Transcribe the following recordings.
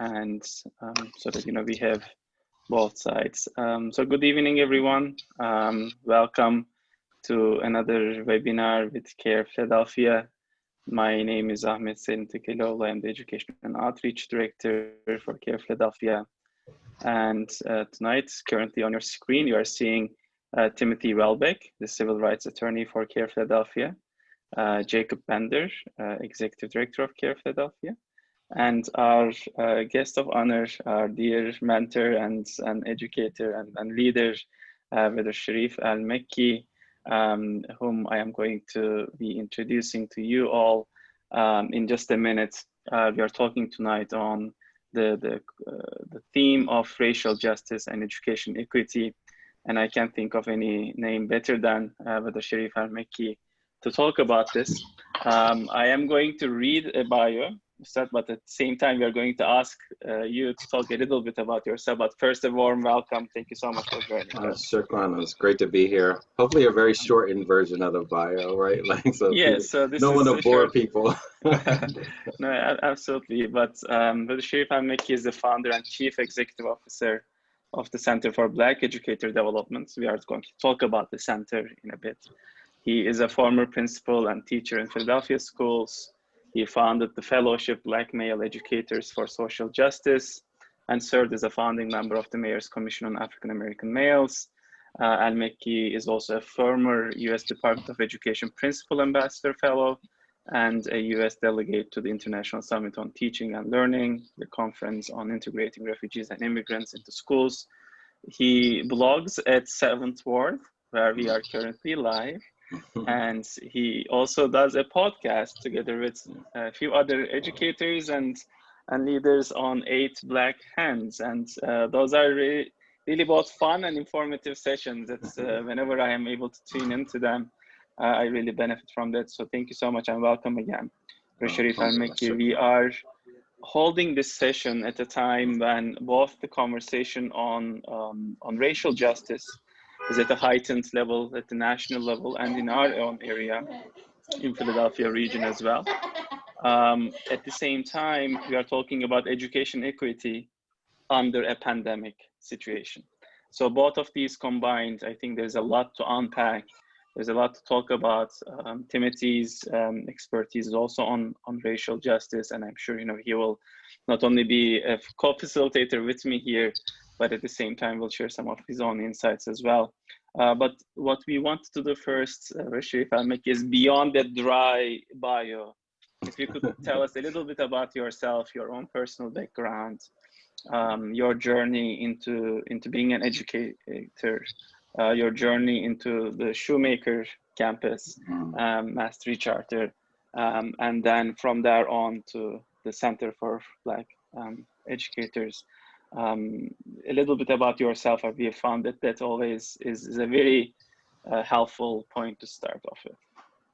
and so that we have both sides. So good evening, everyone. Welcome to another webinar with CAIR-Philadelphia. My name is Ahmed Sentekiloğlu. I'm the Education and Outreach Director for CAIR-Philadelphia. And tonight, currently on your screen, you are seeing Timothy Welbeck, the Civil Rights Attorney for CAIR-Philadelphia, Jacob Bender, Executive Director of CAIR-Philadelphia, and our guest of honor, our dear mentor and educator and leader, Mr. Sharif El-Mekki, whom I am going to be introducing to you all in just a minute. We are talking tonight on the theme of racial justice and education equity, and I can't think of any name better than Mr. Sharif El-Mekki to talk about this. I am going to read a bio, but at the same time, we are going to ask you to talk a little bit about yourself. But first, a warm welcome. Thank you so much for joining us. Shukran. It's great to be here. Hopefully, a very shortened version of the bio, right? Like, so yes, so this no is one to bore people. No, absolutely. But Sharif El-Mekki is the founder and chief executive officer of the Center for Black Educator Development. We are going to talk about the center in a bit. He is a former principal and teacher in Philadelphia schools. He founded the Fellowship Black Male Educators for Social Justice and served as a founding member of the Mayor's Commission on African American Males. El-Mekki is also a former U.S. Department of Education Principal Ambassador Fellow and a U.S. Delegate to the International Summit on Teaching and Learning, the Conference on Integrating Refugees and Immigrants into Schools. He blogs at Seventh Ward, where we are currently live. And he also does a podcast together with a few other educators and leaders on 8 Black Hands. And those are really both fun and informative sessions. It's, whenever I am able to tune into them, I really benefit from that. So thank you so much and welcome again. Sharif El-Mekki, we are holding this session at a time when both the conversation on racial justice is at a heightened level at the national level and in our own area in Philadelphia region as well. At the same time, we are talking about education equity under a pandemic situation. So both of these combined, I think there's a lot to unpack. There's a lot to talk about. Timothy's expertise is also on racial justice, and I'm sure he will not only be a co-facilitator with me here, but at the same time, we'll share some of his own insights as well. But what we want to do first, Sharif El-Mekki, is beyond that dry bio. If you could tell us a little bit about yourself, your own personal background, your journey into being an educator, your journey into the Shoemaker campus, Mastery Charter, and then from there on to the Center for Black Educators. A little bit about yourself. We have found that always is a very helpful point to start off with.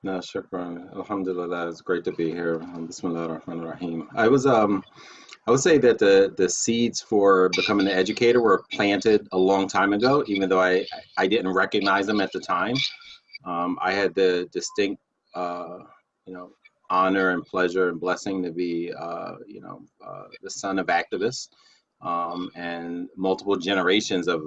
No, shukran. Alhamdulillah, it's great to be here. Bismillah ar-Rahman ar-Rahim. I would say that the seeds for becoming an educator were planted a long time ago, even though I didn't recognize them at the time. I had the distinct, honor and pleasure and blessing to be, the son of activists. And multiple generations of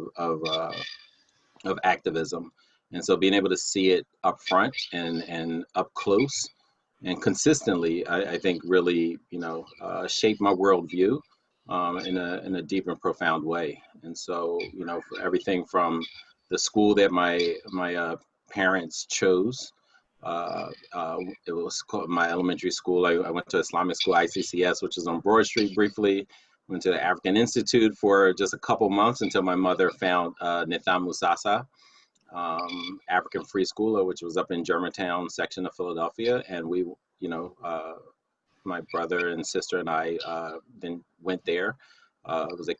activism. And so being able to see it up front and up close and consistently, I think really, shaped my worldview in a deep and profound way. And so, for everything from the school that my parents chose, it was called my elementary school. I went to Islamic school, ICCS, which is on Broad Street briefly. Went to the African Institute for just a couple months until my mother found Nitham Musasa, African Free Schooler, which was up in Germantown section of Philadelphia. And we, my brother and sister and I then went there. It was a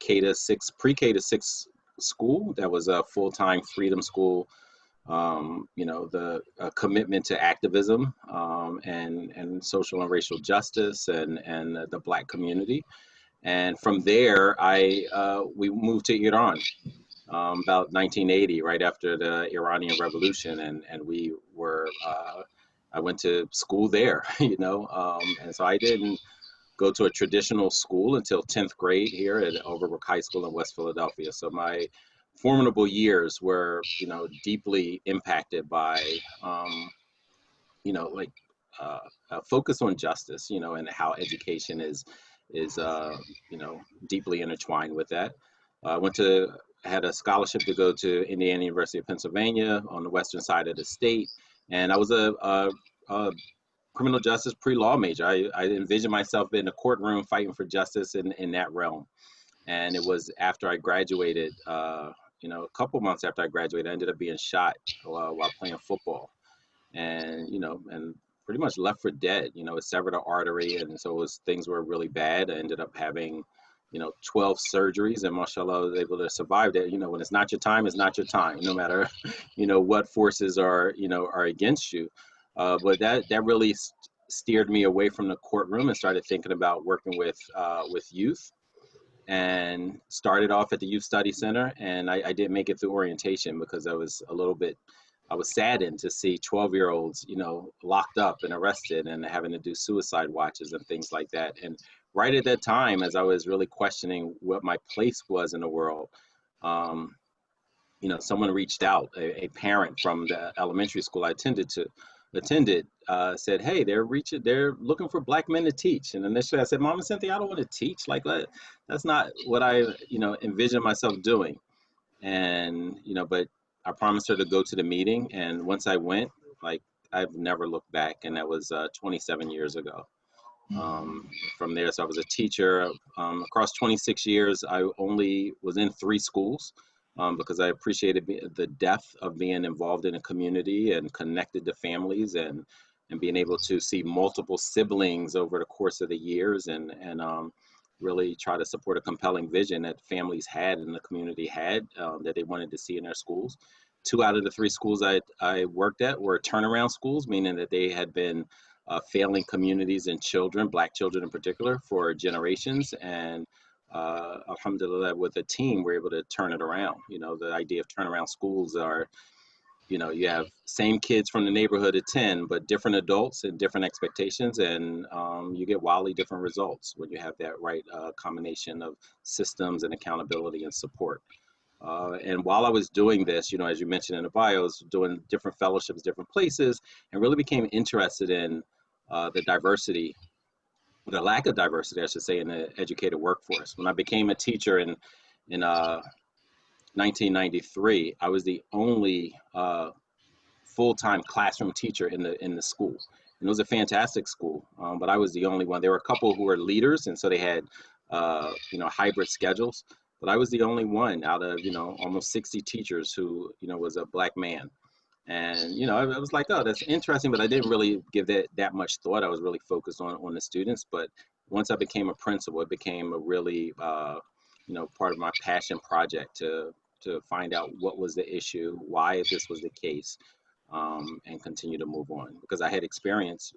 pre-K to 6 school that was a full-time freedom school. The commitment to activism and social and racial justice and the Black community. And from there, we moved to Iran about 1980, right after the Iranian Revolution, and we were. I went to school there, and so I didn't go to a traditional school until 10th grade here at Overbrook High School in West Philadelphia. So my formidable years were, deeply impacted by, like a focus on justice, and how education is, deeply intertwined with that. I had a scholarship to go to Indiana University of Pennsylvania on the western side of the state, and I was a criminal justice pre-law major. I envisioned myself in a courtroom fighting for justice in that realm. And it was after I graduated, a couple months after I graduated, I ended up being shot while playing football, and and pretty much left for dead. It severed an artery, and so things were really bad. I ended up having 12 surgeries, and mashallah, I was able to survive that. When it's not your time, it's not your time, no matter what forces are against you. But that really steered me away from the courtroom and started thinking about working with youth, and started off at the Youth Study Center. And I didn't make it through orientation because I was saddened to see 12-year-olds, locked up and arrested and having to do suicide watches and things like that. And right at that time, as I was really questioning what my place was in the world, someone reached out, a parent from the elementary school I attended, said, "Hey, they're looking for Black men to teach." And initially I said, "Mama Cynthia, I don't want to teach. Like, that's not what I, envision myself doing." And, but I promised her to go to the meeting. And once I went, like, I've never looked back. And that was 27 years ago. From there, so I was a teacher. Across 26 years, I only was in 3 schools. Because I appreciated the depth of being involved in a community and connected to families, and being able to see multiple siblings over the course of the years, and really try to support a compelling vision that families had and the community had, that they wanted to see in their schools. 2 out of the 3 schools I worked at were turnaround schools, meaning that they had been failing communities and children, Black children in particular, for generations. And alhamdulillah, with a team, we're able to turn it around. The idea of turnaround schools are, you have same kids from the neighborhood attend, but different adults and different expectations, and you get wildly different results when you have that right combination of systems and accountability and support. And while I was doing this, as you mentioned in the bio, I was doing different fellowships, different places, and really became interested in the lack of diversity, I should say, in the educated workforce. When I became a teacher in 1993, I was the only full-time classroom teacher in the school. And it was a fantastic school, but I was the only one. There were a couple who were leaders, and so they had hybrid schedules. But I was the only one out of almost 60 teachers who was a Black man. And I was like, oh, that's interesting, but I didn't really give that much thought. I was really focused on the students. But once I became a principal, it became a really part of my passion project to find out what was the issue, why this was the case, and continue to move on. Because I had experienced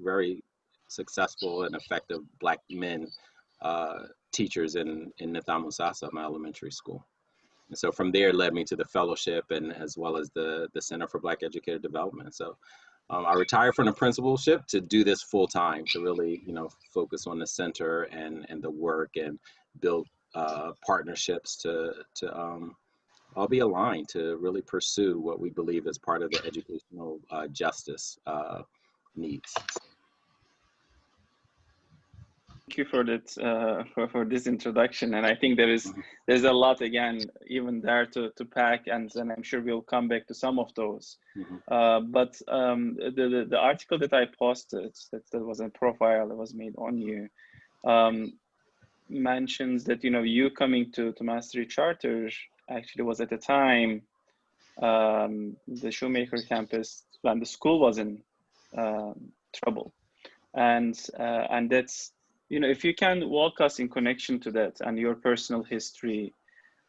very successful and effective Black men teachers in Nizam Musasa, my elementary school. And so from there, it led me to the fellowship, and as well as the Center for Black Educator Development. So I retired from the principalship to do this full time, to really focus on the center and the work, and build partnerships to all be aligned to really pursue what we believe is part of the educational justice needs. Thank you for that, for this introduction, and I think there's a lot, again, even there to pack, and I'm sure we'll come back to some of those. But the article that I posted, that was a profile that was made on you, mentions that you coming to Mastery Charter actually was at the time the Shoemaker campus when the school was in trouble, and that's. If you can walk us in connection to that and your personal history,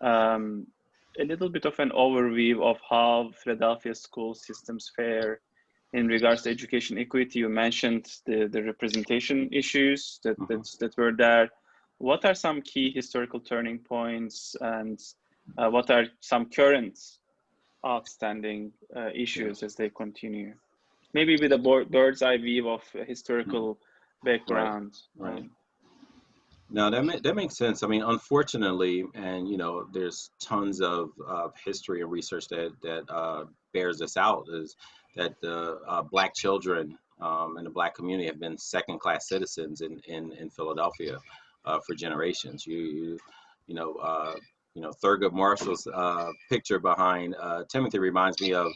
a little bit of an overview of how Philadelphia school systems fare in regards to education equity. You mentioned the representation issues that were there. What are some key historical turning points, and what are some current outstanding issues as they continue? Maybe with a bird's eye view of historical background. Right. No, that makes sense. I mean, unfortunately, and you know, there's tons of history and research that bears this out, is that the Black children and the Black community have been second-class citizens in Philadelphia for generations. You know, Thurgood Marshall's picture behind Timothy reminds me of,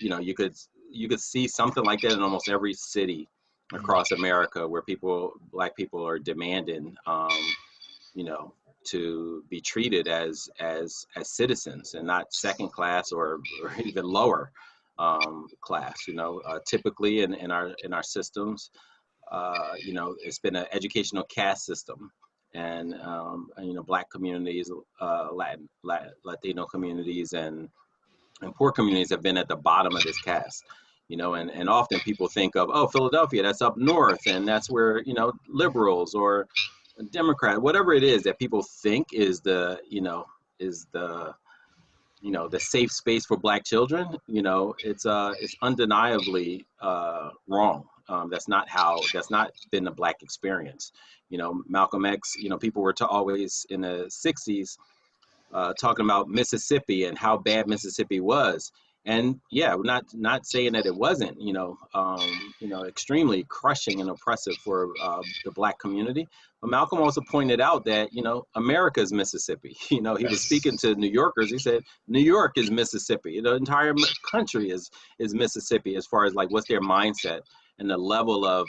you know, you could see something like that in almost every city across America, where Black people are demanding, you know, to be treated as citizens and not second class or even lower class. You know, typically in our systems, you know, it's been an educational caste system, and you know, Black communities, Latino communities, and poor communities have been at the bottom of this caste. You know, and often people think of, oh, Philadelphia, that's up north, and that's where, you know, liberals or Democrat, whatever it is that people think is the, you know, is the, you know, the safe space for Black children. You know, it's undeniably wrong. That's not been the Black experience. You know, Malcolm X, you know, people were always in the 60s talking about Mississippi and how bad Mississippi was. And yeah, we're not saying that it wasn't, you know, extremely crushing and oppressive for the Black community. But Malcolm also pointed out that, you know, America is Mississippi. You know, he was speaking to New Yorkers. He said, New York is Mississippi. The entire country is Mississippi, as far as like what's their mindset and the level of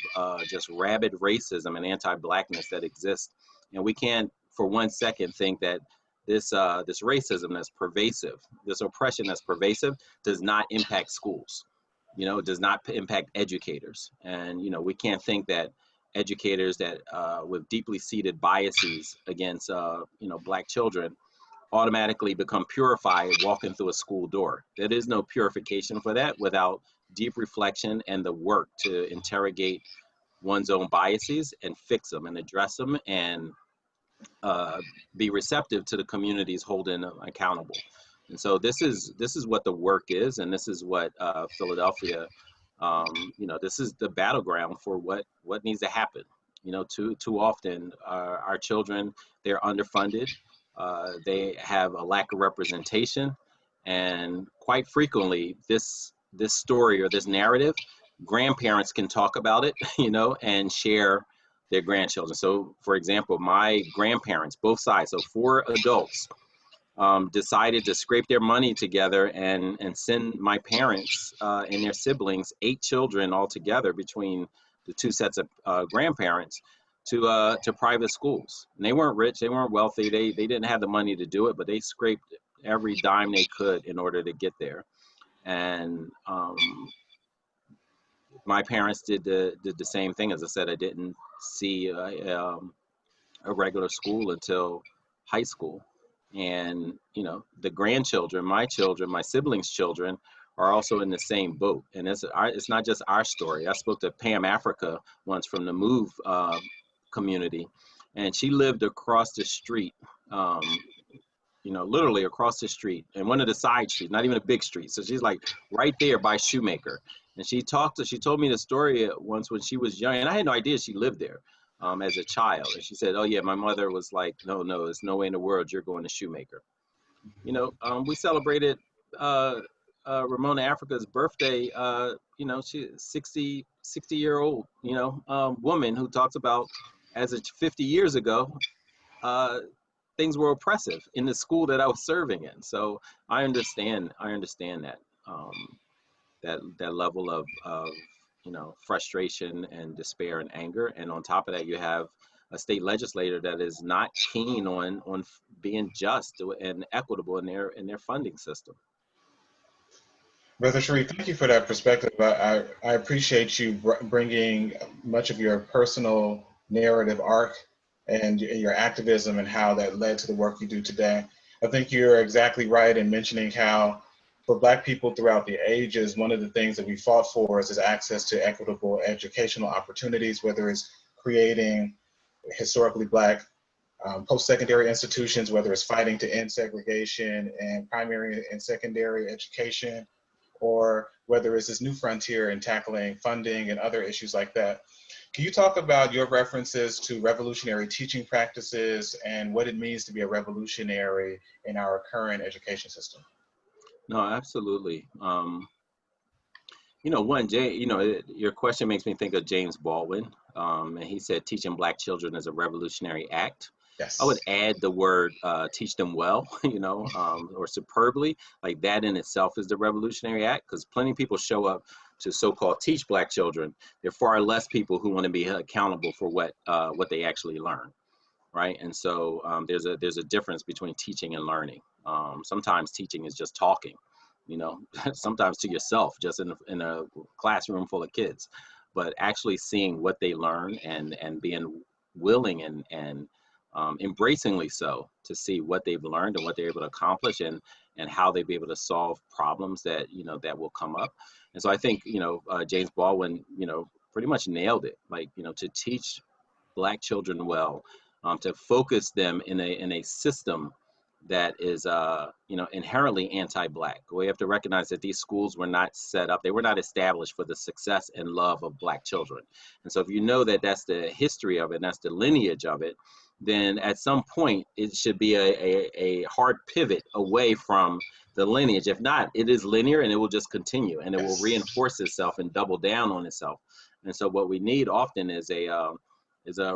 just rabid racism and anti-Blackness that exists. And we can't for one second think that this racism that's pervasive, this oppression that's pervasive, does not impact schools. You know, it does not impact educators. And you know, we can't think that educators that with deeply seated biases against you know, Black children automatically become purified walking through a school door. There is no purification for that without deep reflection and the work to interrogate one's own biases and fix them and address them, and be receptive to the communities holding them accountable. And so this is what the work is, and this is what Philadelphia, you know, this is the battleground for what needs to happen. You know, too often our children, they're underfunded, they have a lack of representation, and quite frequently this story or this narrative, grandparents can talk about it, you know, and share their grandchildren. So for example, my grandparents, both sides, so 4 adults, decided to scrape their money together and send my parents and their siblings, 8 children altogether between the 2 sets of grandparents, to private schools. And they weren't rich, they weren't wealthy, they didn't have the money to do it, but they scraped every dime they could in order to get there. And my parents did the same thing. As I said, I didn't see a regular school until high school. And you know, the grandchildren, my siblings' children, are also in the same boat. And it's not just our story. I spoke to Pam Africa once from the Move community, and she lived across the street, you know, literally across the street, and one of the side streets, not even a big street. So she's like right there by Shoemaker. And she told me the story once when she was young, and I had no idea she lived there as a child. And she said, oh yeah, my mother was like, no, there's no way in the world you're going to Shoemaker. You know, we celebrated Ramona Africa's birthday. You know, she's 60-year-old, you know, woman who talks about, as of 50 years ago, things were oppressive in the school that I was serving in. So I understand that, that level of you know, frustration and despair and anger. And on top of that, you have a state legislator that is not keen on being just and equitable in their funding system. Brother Sharif, thank you for that perspective. I appreciate you bringing much of your personal narrative arc and your activism and how that led to the work you do today. I think you're exactly right in mentioning how for Black people throughout the ages, one of the things that we fought for is access to equitable educational opportunities, whether it's creating historically Black post-secondary institutions, whether it's fighting to end segregation and primary and secondary education, or whether it's this new frontier in tackling funding and other issues like that. Can you talk about your references to revolutionary teaching practices and what it means to be a revolutionary in our current education system? No, absolutely. You know, your question makes me think of James Baldwin, and he said teaching Black children is a revolutionary act. I would Yes. add the word teach them well, or superbly. Like that in itself is the revolutionary act, because plenty of people show up to so-called teach Black children. There are far less people who want to be accountable for what they actually learn, right? And so there's a difference between teaching and learning. Sometimes teaching is just talking, sometimes to yourself, just in a classroom full of kids, but actually seeing what they learn and being willing and embracingly so to see what they've learned and what they're able to accomplish and how they be able to solve problems that that will come up. And so I think James Baldwin pretty much nailed it. Like to teach Black children well, to focus them in a system that is inherently anti-Black. We have to recognize that these schools were not set up, they were not established for the success and love of Black children. And so if you know that that's the history of it, and that's the lineage of it, then at some point it should be a hard pivot away from the lineage. If not, it is linear and it will just continue and it will reinforce itself and double down on itself. And so what we need often is a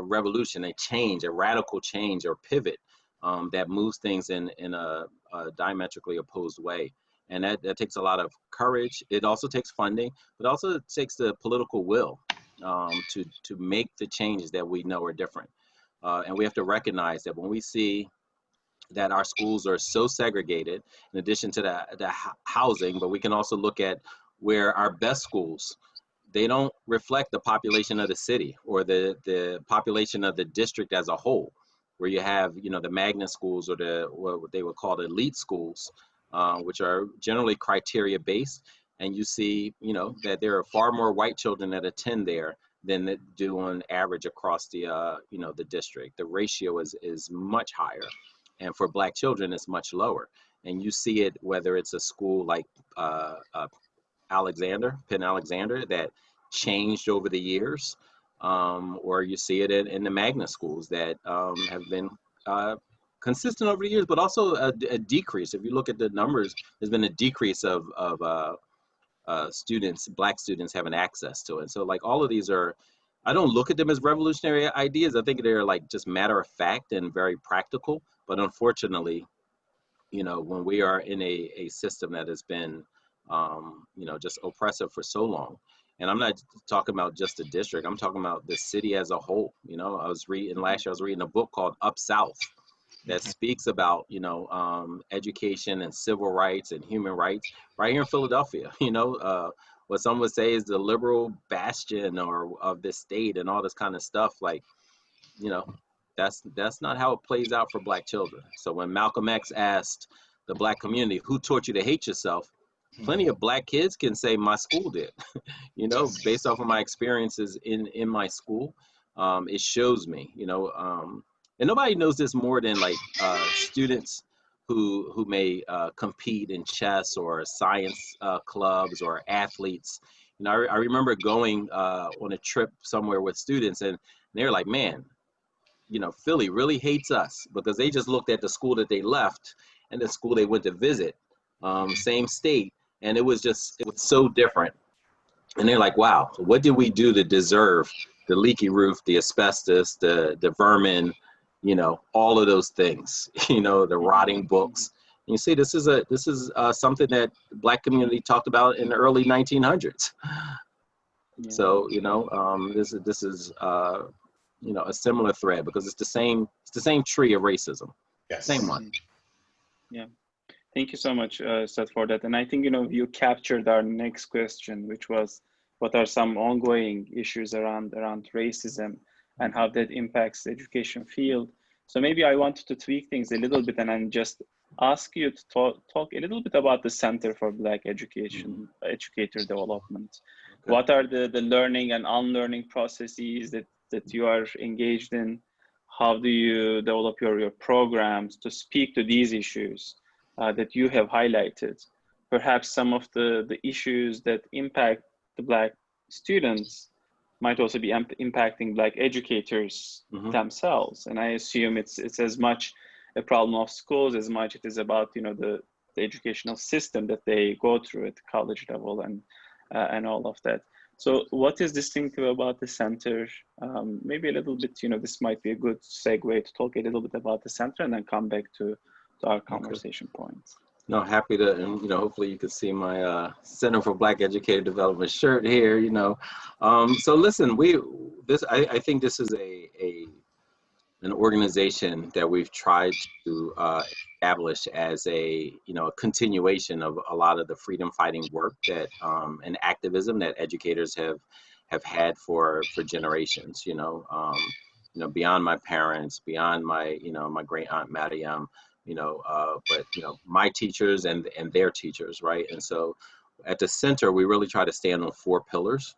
revolution, a change, a radical change or pivot that moves things in a diametrically opposed way. And that takes a lot of courage. It also takes funding, but also it takes the political will to make the changes that we know are different. And we have to recognize that when we see that our schools are so segregated, in addition to the housing, but we can also look at where our best schools, they don't reflect the population of the city or the population of the district as a whole, where you have, the magnet schools or what they would call the elite schools, which are generally criteria based. And you see, that there are far more white children that attend there than that do on average across the, the district. The ratio is much higher. And for Black children, it's much lower. And you see it, whether it's a school like Penn Alexander, that changed over the years, or you see it in the magnet schools that have been consistent over the years, but also a decrease. If you look at the numbers, there's been a decrease of students, Black students having access to it. So like all of these are, I don't look at them as revolutionary ideas. I think they're like just matter of fact and very practical. But unfortunately, when we are in a system that has been, just oppressive for so long, and I'm not talking about just the district, I'm talking about the city as a whole. Last year I was reading a book called Up South that speaks about, education and civil rights and human rights right here in Philadelphia. What some would say is the liberal bastion of this state and all this kind of stuff. Like, that's not how it plays out for Black children. So when Malcolm X asked the Black community, who taught you to hate yourself? Plenty of Black kids can say my school did, based off of my experiences in my school. It shows me, and nobody knows this more than like students who may compete in chess or science clubs or athletes. I remember going on a trip somewhere with students, and they're like, man, Philly really hates us because they just looked at the school that they left and the school they went to visit, same state, and it was so different. And they're like, wow, what did we do to deserve the leaky roof, the asbestos, the vermin, all of those things, the rotting books. And you see, this is something that the Black community talked about in the early 1900s. Yeah. So, this is a similar thread because it's the same tree of racism. Yes. Same one. Yeah. Thank you so much, Seth, for that. And I think, you captured our next question, which was, what are some ongoing issues around racism and how that impacts the education field? So maybe I wanted to tweak things a little bit and then just ask you to talk a little bit about the Center for Black Educator Development. Okay. What are the learning and unlearning processes that you are engaged in? How do you develop your programs to speak to these issues that you have highlighted? perhaps some of the issues that impact the Black students might also be impacting Black educators themselves. And I assume it's as much a problem of schools as much it is about, you know, the educational system that they go through at college level and all of that. So what is distinctive about the center? Maybe a little bit, you know, this might be a good segue to talk a little bit about the center and then come back to our conversation points. No, happy to, and you know, hopefully you can see my Center for Black Educator Development shirt here. You know, so listen, I think this is an organization that we've tried to establish as a continuation of a lot of the freedom fighting work that and activism that educators have had for generations. Beyond my parents, beyond my my great aunt Mariam. But my teachers and their teachers, right? And so at the center, we really try to stand on 4 pillars.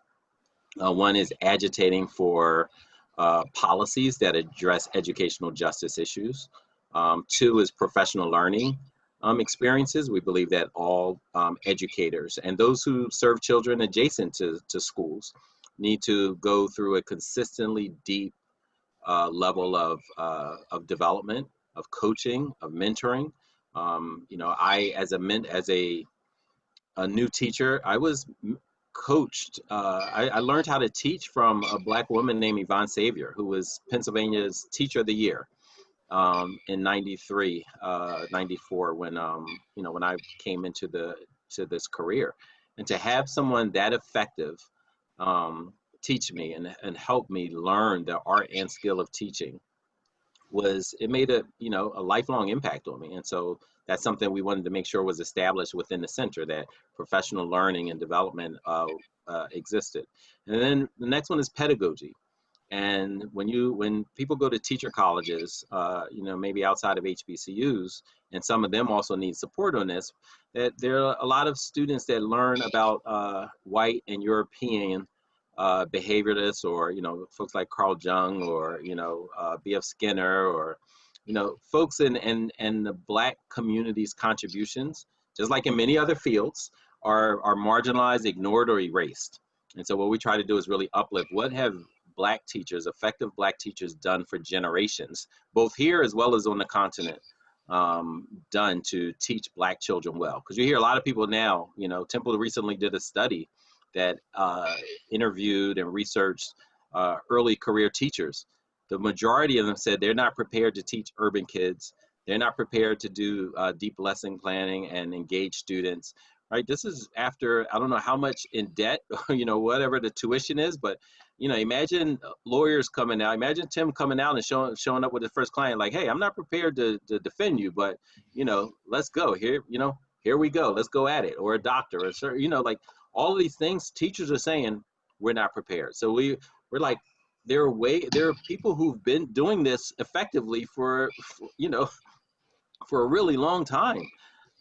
One is agitating for policies that address educational justice issues. 2 is professional learning experiences. We believe that all educators and those who serve children adjacent to schools need to go through a consistently deep level of development, of coaching, of mentoring. I as a new teacher, I was coached. I learned how to teach from a Black woman named Yvonne Savior, who was Pennsylvania's Teacher of the Year in 93, 94, when when I came into this career. And to have someone that effective teach me and help me learn the art and skill of teaching it made a lifelong impact on me. And so that's something we wanted to make sure was established within the center, that professional learning and development existed. And then the next one is pedagogy. And when people go to teacher colleges, maybe outside of HBCUs, and some of them also need support on this, that there are a lot of students that learn about white and European behaviorists, or folks like Carl Jung, or B.F. Skinner, or folks in the Black community's contributions, just like in many other fields, are marginalized, ignored, or erased. And so what we try to do is really uplift what have Black teachers, effective Black teachers, done for generations, both here as well as on the continent, done to teach Black children well. Because you hear a lot of people now, Temple recently did a study that interviewed and researched early career teachers. The majority of them said they're not prepared to teach urban kids. They're not prepared to do deep lesson planning and engage students, right? This is after, I don't know how much in debt, whatever the tuition is, but, imagine lawyers coming out, imagine Tim coming out and showing up with his first client, like, hey, I'm not prepared to defend you, but, let's go here, here we go, let's go at it. Or a doctor, or, like all of these things, teachers are saying, we're not prepared. So we're like, there are people who've been doing this effectively for a really long time.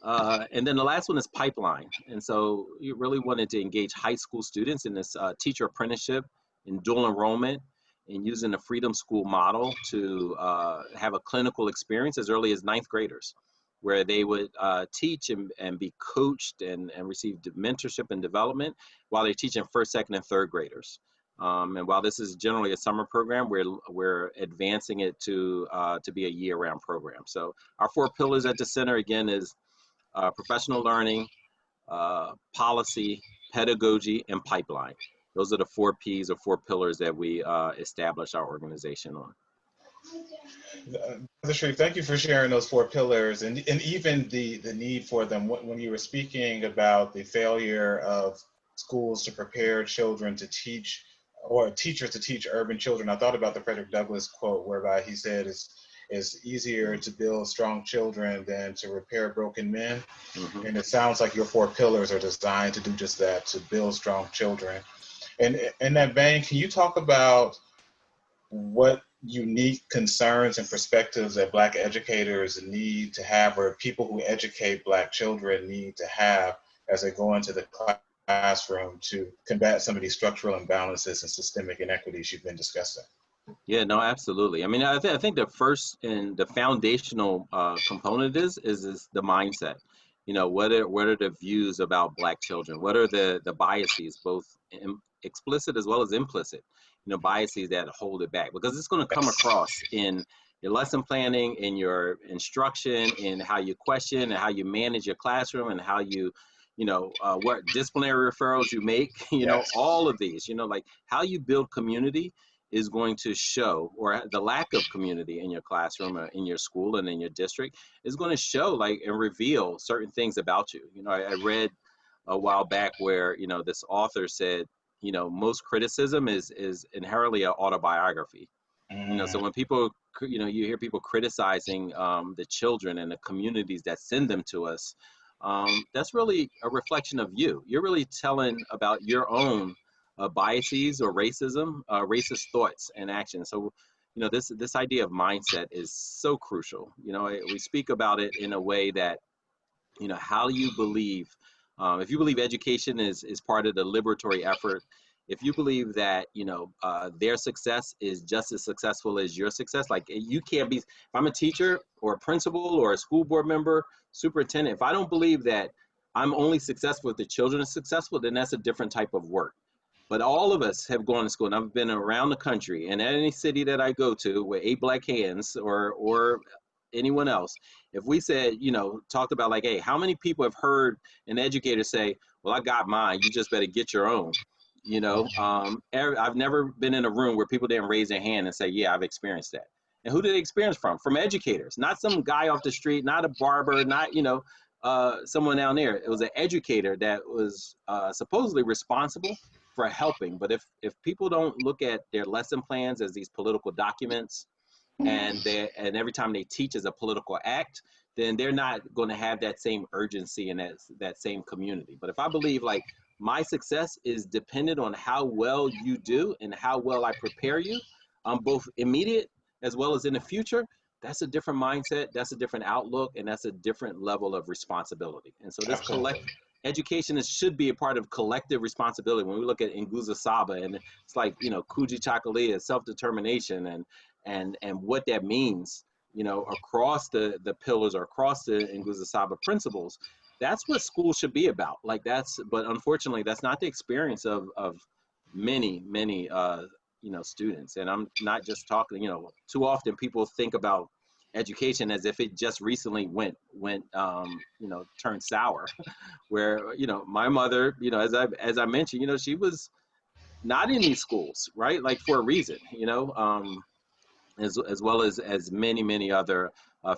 And then the last one is pipeline. And so you really wanted to engage high school students in this teacher apprenticeship in dual enrollment, and using the Freedom School model to have a clinical experience as early as 9th graders, where they would teach and be coached and receive mentorship and development while they're teaching 1st, 2nd, and 3rd graders. And while this is generally a summer program, we're advancing it to be a year-round program. So our 4 pillars at the center, again, is professional learning, policy, pedagogy, and pipeline. Those are the 4 Ps or 4 pillars that we establish our organization on. Brother Sharif, thank you for sharing those 4 pillars, and even the need for them. When you were speaking about the failure of schools to prepare children to teach, or teachers to teach urban children, I thought about the Frederick Douglass quote, whereby he said it's easier to build strong children than to repair broken men. Mm-hmm. And it sounds like your 4 pillars are designed to do just that, to build strong children. And in that vein, can you talk about what unique concerns and perspectives that Black educators need to have, or people who educate Black children need to have as they go into the classroom to combat some of these structural imbalances and systemic inequities you've been discussing? Yeah, no, absolutely. I mean, I think the first and the foundational component is the mindset. You know, what are the views about Black children? What are the biases, both explicit as well as implicit, you know, biases that hold it back? Because it's going to come across in your lesson planning, in your instruction, in how you question and how you manage your classroom, and how you, you know, what disciplinary referrals you make, you know, all of these, you know, like how you build community is going to show, or the lack of community in your classroom or in your school and in your district is going to show, like, and reveal certain things about you. You know, I read a while back where, you know, this author said, you know, most criticism is inherently an autobiography. You know, so when people, you know, you hear people criticizing the children and the communities that send them to us, that's really a reflection of you. You're really telling about your own biases or racism, racist thoughts and actions. So, you know, this idea of mindset is so crucial. You know, we speak about it in a way that, you know, how do you believe, if you believe education is part of the liberatory effort, if you believe that, you know, their success is just as successful as your success, like you can't be, if I'm a teacher or a principal or a school board member, superintendent, if I don't believe that I'm only successful if the children are successful, then that's a different type of work. But all of us have gone to school, and I've been around the country, and any city that I go to with 8 black hands or anyone else, if we said, you know, talked about like, hey, how many people have heard an educator say, well, I got mine, you just better get your own? You know, I've never been in a room where people didn't raise their hand and say, yeah, I've experienced that. And who did they experience from? From educators, not some guy off the street, not a barber, not, you know, someone down there. It was an educator that was supposedly responsible for helping. But if people don't look at their lesson plans as these political documents, and every time they teach as a political act, then they're not going to have that same urgency and that same community. But if I believe like my success is dependent on how well you do and how well I prepare you, both immediate as well as in the future, that's a different mindset, that's a different outlook, and that's a different level of responsibility. And so this education should be a part of collective responsibility. When we look at Nguza Saba, and it's like, you know, Kuji Chakalia, self-determination, and what that means, you know, across the pillars or across the Nguza Saba principles, that's what school should be about. Like but unfortunately, that's not the experience of many, you know, students. And I'm not just talking, you know, too often people think about education as if it just recently went you know, turned sour. Where, you know, my mother, you know, as I mentioned, you know, she was not in these schools, right? Like for a reason, you know, as well as many other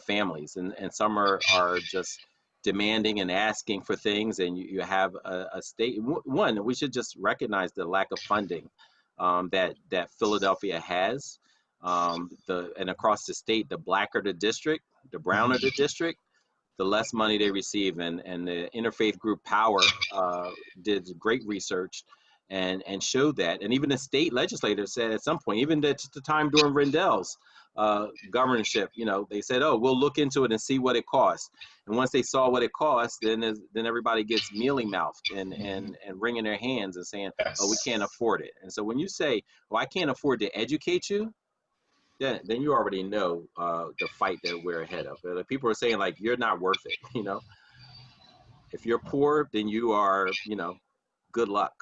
families, and some are just demanding and asking for things, and you have a state. One, we should just recognize the lack of funding that Philadelphia has, and across the state, the blacker the district, the browner the district, the less money they receive. And the interfaith group Power did great research and showed that. And even the state legislature said at some point, even at the time during Rendell's governorship, you know, they said, oh, we'll look into it and see what it costs. And once they saw what it cost, then everybody gets mealy-mouthed and wringing their hands and saying, oh, we can't afford it. And so when you say, well, I can't afford to educate you, then you already know the fight that we're ahead of. People are saying, like, you're not worth it, you know? If you're poor, then you are, you know, good luck.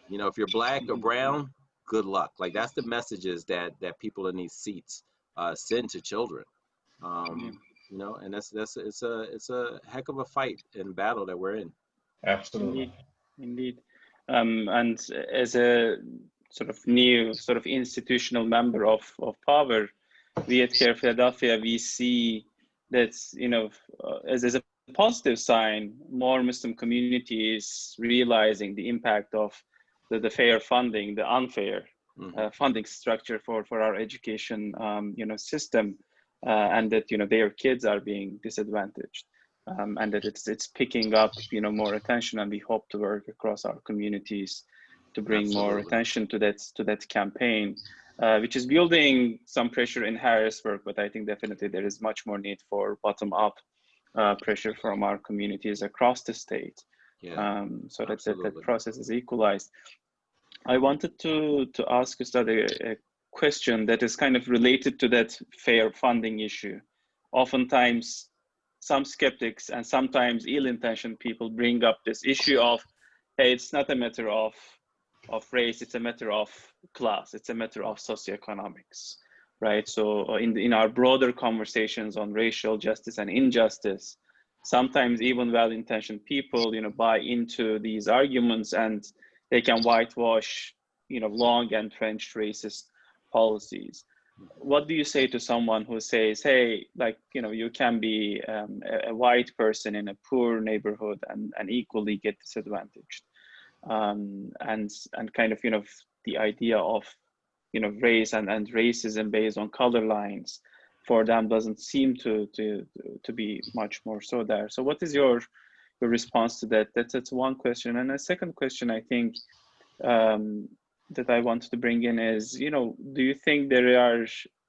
You know, if you're black or brown, good luck. Like, that's the messages that people in these seats send to children. You know, and it's a heck of a fight and battle that we're in. Absolutely. Indeed. And as a sort of new sort of institutional member of Power, we at CAIR-Philadelphia, we see that, you know, as a positive sign, more Muslim communities realizing the impact of the fair funding, the unfair funding structure for our education, you know, system, and that, you know, their kids are being disadvantaged, and that it's picking up, you know, more attention, and we hope to work across our communities to bring more attention to that campaign, which is building some pressure in Harrisburg, but I think definitely there is much more need for bottom-up pressure from our communities across the state, so that process is equalized. I wanted to ask Ustad a question that is kind of related to that fair funding issue. Oftentimes, some skeptics and sometimes ill-intentioned people bring up this issue of, hey, it's not a matter of race, it's a matter of class, it's a matter of socioeconomics, right? So in our broader conversations on racial justice and injustice, sometimes even well-intentioned people, buy into these arguments, and they can whitewash, long entrenched racist policies. What do you say to someone who says, hey, like, you can be a white person in a poor neighborhood and equally get disadvantaged? And kind of, the idea of, race and racism based on color lines for them doesn't seem to be much more so there. So what is your response to that? That's one question. And a second question, I think, that I wanted to bring in is, do you think there are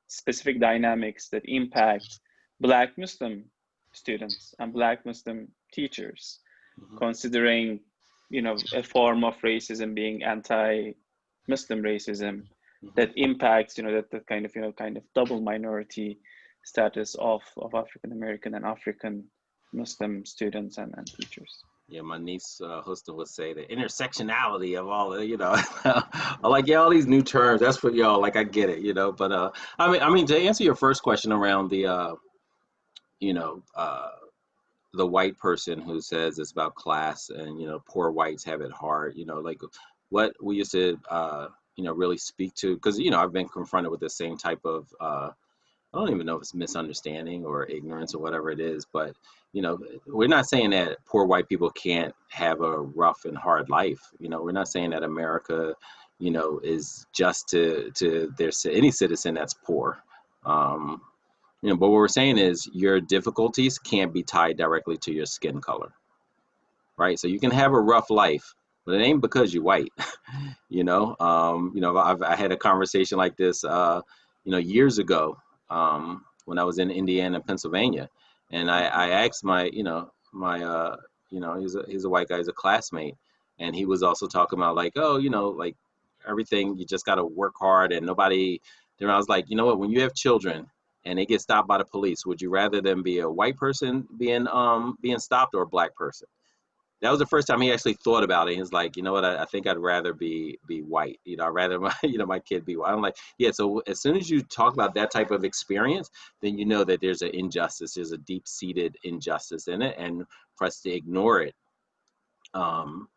specific dynamics that impact Black Muslim students and Black Muslim teachers, considering, a form of racism being anti-Muslim racism that impacts, that kind of double minority status of African American and African Muslim students and teachers? Yeah, my niece Houston would say the intersectionality of all, I'm like, yeah, all these new terms. That's for y'all. Like, I get it, But I mean, to answer your first question around the, the white person who says it's about class and poor whites have it hard. Like what we used to, really speak to, because I've been confronted with the same type of. I don't even know if it's misunderstanding or ignorance or whatever it is, but we're not saying that poor white people can't have a rough and hard life. We're not saying that America, is just to any citizen that's poor. But what we're saying is your difficulties can't be tied directly to your skin color, right? So you can have a rough life, but it ain't because you're white. I had a conversation like this, years ago. When I was in Indiana, Pennsylvania, and I asked my, he's a white guy, he's a classmate, and he was also talking about like, oh, like everything, you just got to work hard and nobody. Then I was like, you know what, when you have children and they get stopped by the police, would you rather them be a white person being stopped or a Black person? That was the first time he actually thought about it. He was like, you know what, I think I'd rather be white. I'd rather my kid be white. I'm like, yeah. So as soon as you talk about that type of experience, then that there's an injustice. There's a deep-seated injustice in it, and for us to ignore it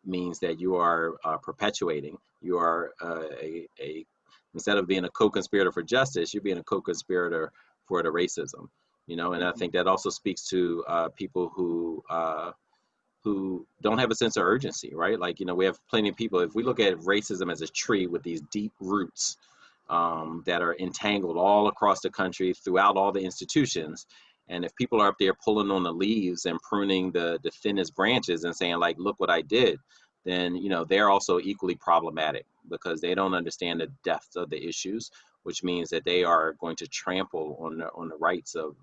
means that you are perpetuating. You are instead of being a co-conspirator for justice, you're being a co-conspirator for the racism. And I think that also speaks to people who don't have a sense of urgency, right? Like, we have plenty of people. If we look at racism as a tree with these deep roots that are entangled all across the country throughout all the institutions, and if people are up there pulling on the leaves and pruning the thinnest branches and saying like, look what I did, then, they're also equally problematic because they don't understand the depth of the issues, which means that they are going to trample on the rights of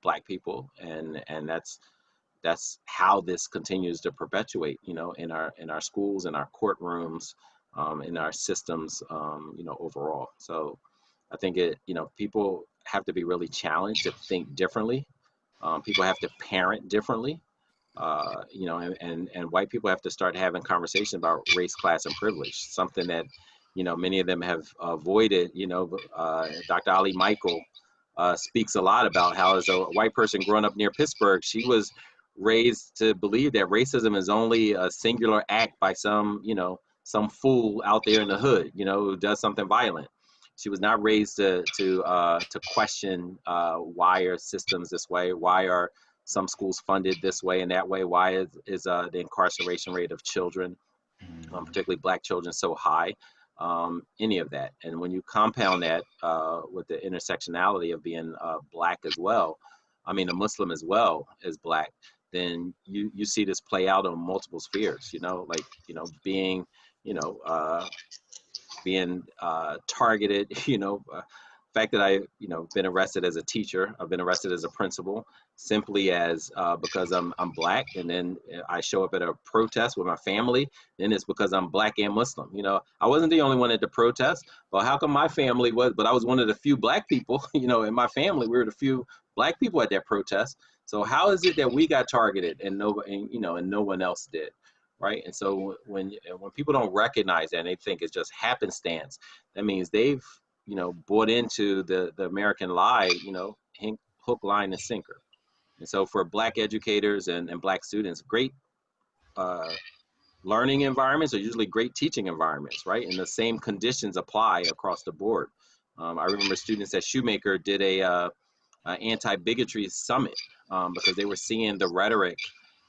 Black people. And that's how this continues to perpetuate, in our schools, in our courtrooms, in our systems, overall. So I think people have to be really challenged to think differently. People have to parent differently, and white people have to start having conversations about race, class, and privilege, something that, many of them have avoided. Dr. Ali Michael speaks a lot about how, as a white person growing up near Pittsburgh, she was raised to believe that racism is only a singular act by some fool out there in the hood, who does something violent. She was not raised to question why are systems this way, why are some schools funded this way and that way, why is the incarceration rate of children, particularly Black children, so high, any of that. And when you compound that with the intersectionality of being Black as well, a Muslim as well as Black, then you see this play out on multiple spheres, being, being targeted, the fact that I've been arrested as a teacher, I've been arrested as a principal, simply as because I'm Black, and then I show up at a protest with my family, then it's because I'm Black and Muslim. I wasn't the only one at the protest, but how come my family was, but I was one of the few Black people, in my family, we were the few Black people at that protest. So how is it that we got targeted and no one else did, right? And so when people don't recognize that and they think it's just happenstance, that means they've bought into the American lie, hook, line, and sinker. And so for Black educators and Black students, great learning environments are usually great teaching environments, right? And the same conditions apply across the board. I remember students at Shoemaker did a anti-bigotry summit because they were seeing the rhetoric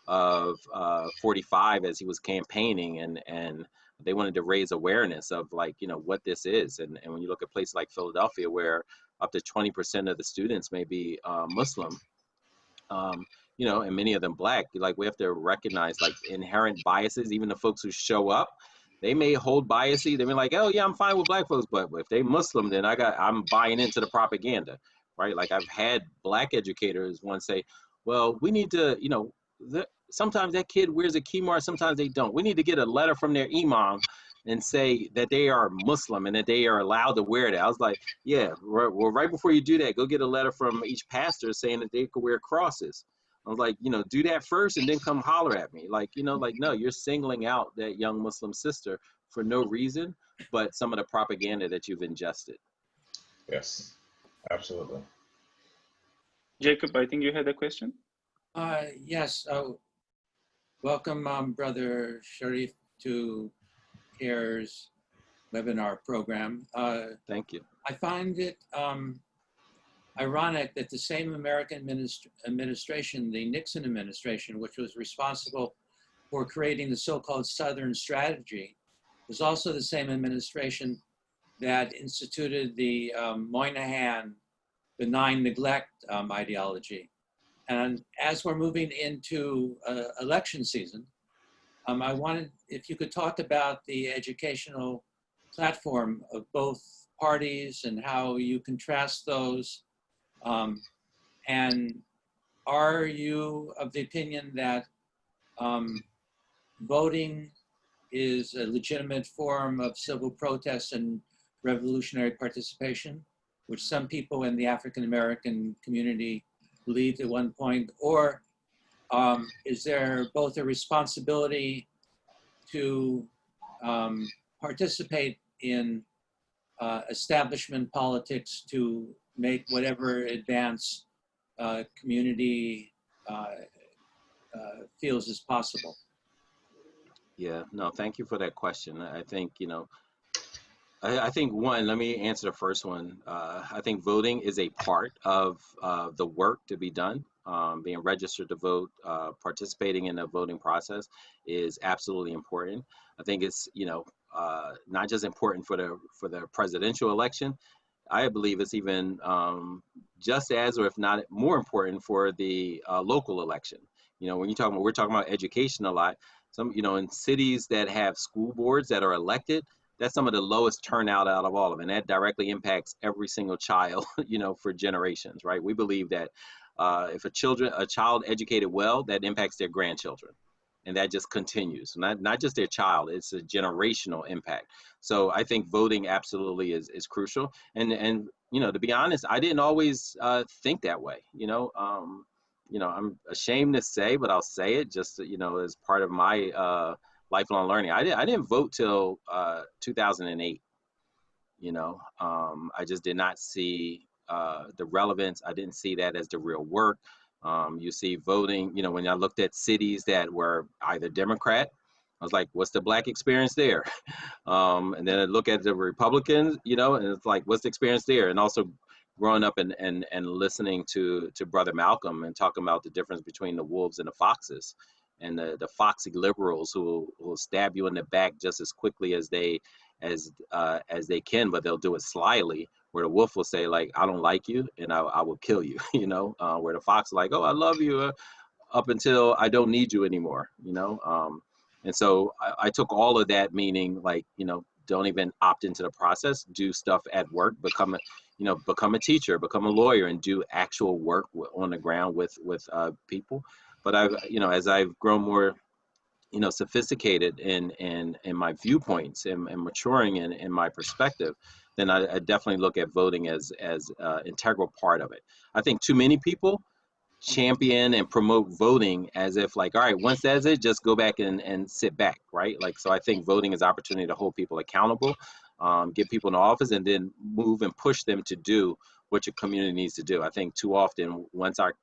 of 45 as he was campaigning, and they wanted to raise awareness of what this is. And when you look at places like Philadelphia, where up to 20% of the students may be Muslim, and many of them Black, we have to recognize inherent biases. Even the folks who show up, they may hold biases. They may like, oh yeah, I'm fine with Black folks, but if they Muslim, then I'm buying into the propaganda, right? Like I've had Black educators once say, well, we need to, sometimes that kid wears a khimar, sometimes they don't. We need to get a letter from their imam and say that they are Muslim and that they are allowed to wear that. I was like, yeah, well, right before you do that, go get a letter from each pastor saying that they could wear crosses. I was like, do that first and then come holler at me. No, you're singling out that young Muslim sister for no reason, but some of the propaganda that you've ingested. Yes, absolutely. Jacob, I think you had a question. Yes. Welcome, Brother Sharif, to CAIR's webinar program. Thank you. I find it ironic that the same American administration, the Nixon administration, which was responsible for creating the so-called Southern Strategy, was also the same administration that instituted the Moynihan benign neglect ideology. And as we're moving into election season, I wanted, if you could talk about the educational platform of both parties and how you contrast those. And are you of the opinion that voting is a legitimate form of civil protest and revolutionary participation, which some people in the African-American community believed at one point, or is there both a responsibility to participate in establishment politics to make whatever advance community feels is possible? Yeah, no, thank you for that question. I think, I think one, let me answer the first one. I think voting is a part of the work to be done. Being registered to vote, participating in the voting process is absolutely important. I think it's, not just important for the presidential election. I believe it's even just as, or if not more important for the local election. When we're talking about education a lot. Some, in cities that have school boards that are elected, that's some of the lowest turnout out of all of them. And that directly impacts every single child, for generations, right? We believe that if a child educated well, that impacts their grandchildren. And that just continues, not just their child, it's a generational impact. So I think voting absolutely is crucial. And to be honest, I didn't always think that way, I'm ashamed to say, but I'll say it just, as part of my lifelong learning. I didn't vote till 2008. I just did not see the relevance. I didn't see that as the real work. You see voting, when I looked at cities that were either Democrat, I was like, what's the Black experience there? And then I look at the Republicans, and it's like, what's the experience there? And also growing up and listening to Brother Malcolm and talking about the difference between the wolves and the foxes, and the foxy liberals who will stab you in the back just as quickly as they can, but they'll do it slyly. Where the wolf will say, like, I don't like you and I will kill you, where the fox is like, oh, I love you up until I don't need you anymore, and so I took all of that, meaning like, don't even opt into the process, do stuff at work, become a teacher, become a lawyer, and do actual work on the ground with people. But as I've grown more, sophisticated in my viewpoints and maturing in my perspective, then I definitely look at voting as integral part of it. I think too many people champion and promote voting as if like, all right, once that's it, just go back and sit back, right? Like, so I think voting is an opportunity to hold people accountable, get people in office, and then move and push them to do what your community needs to do. I think too often, once our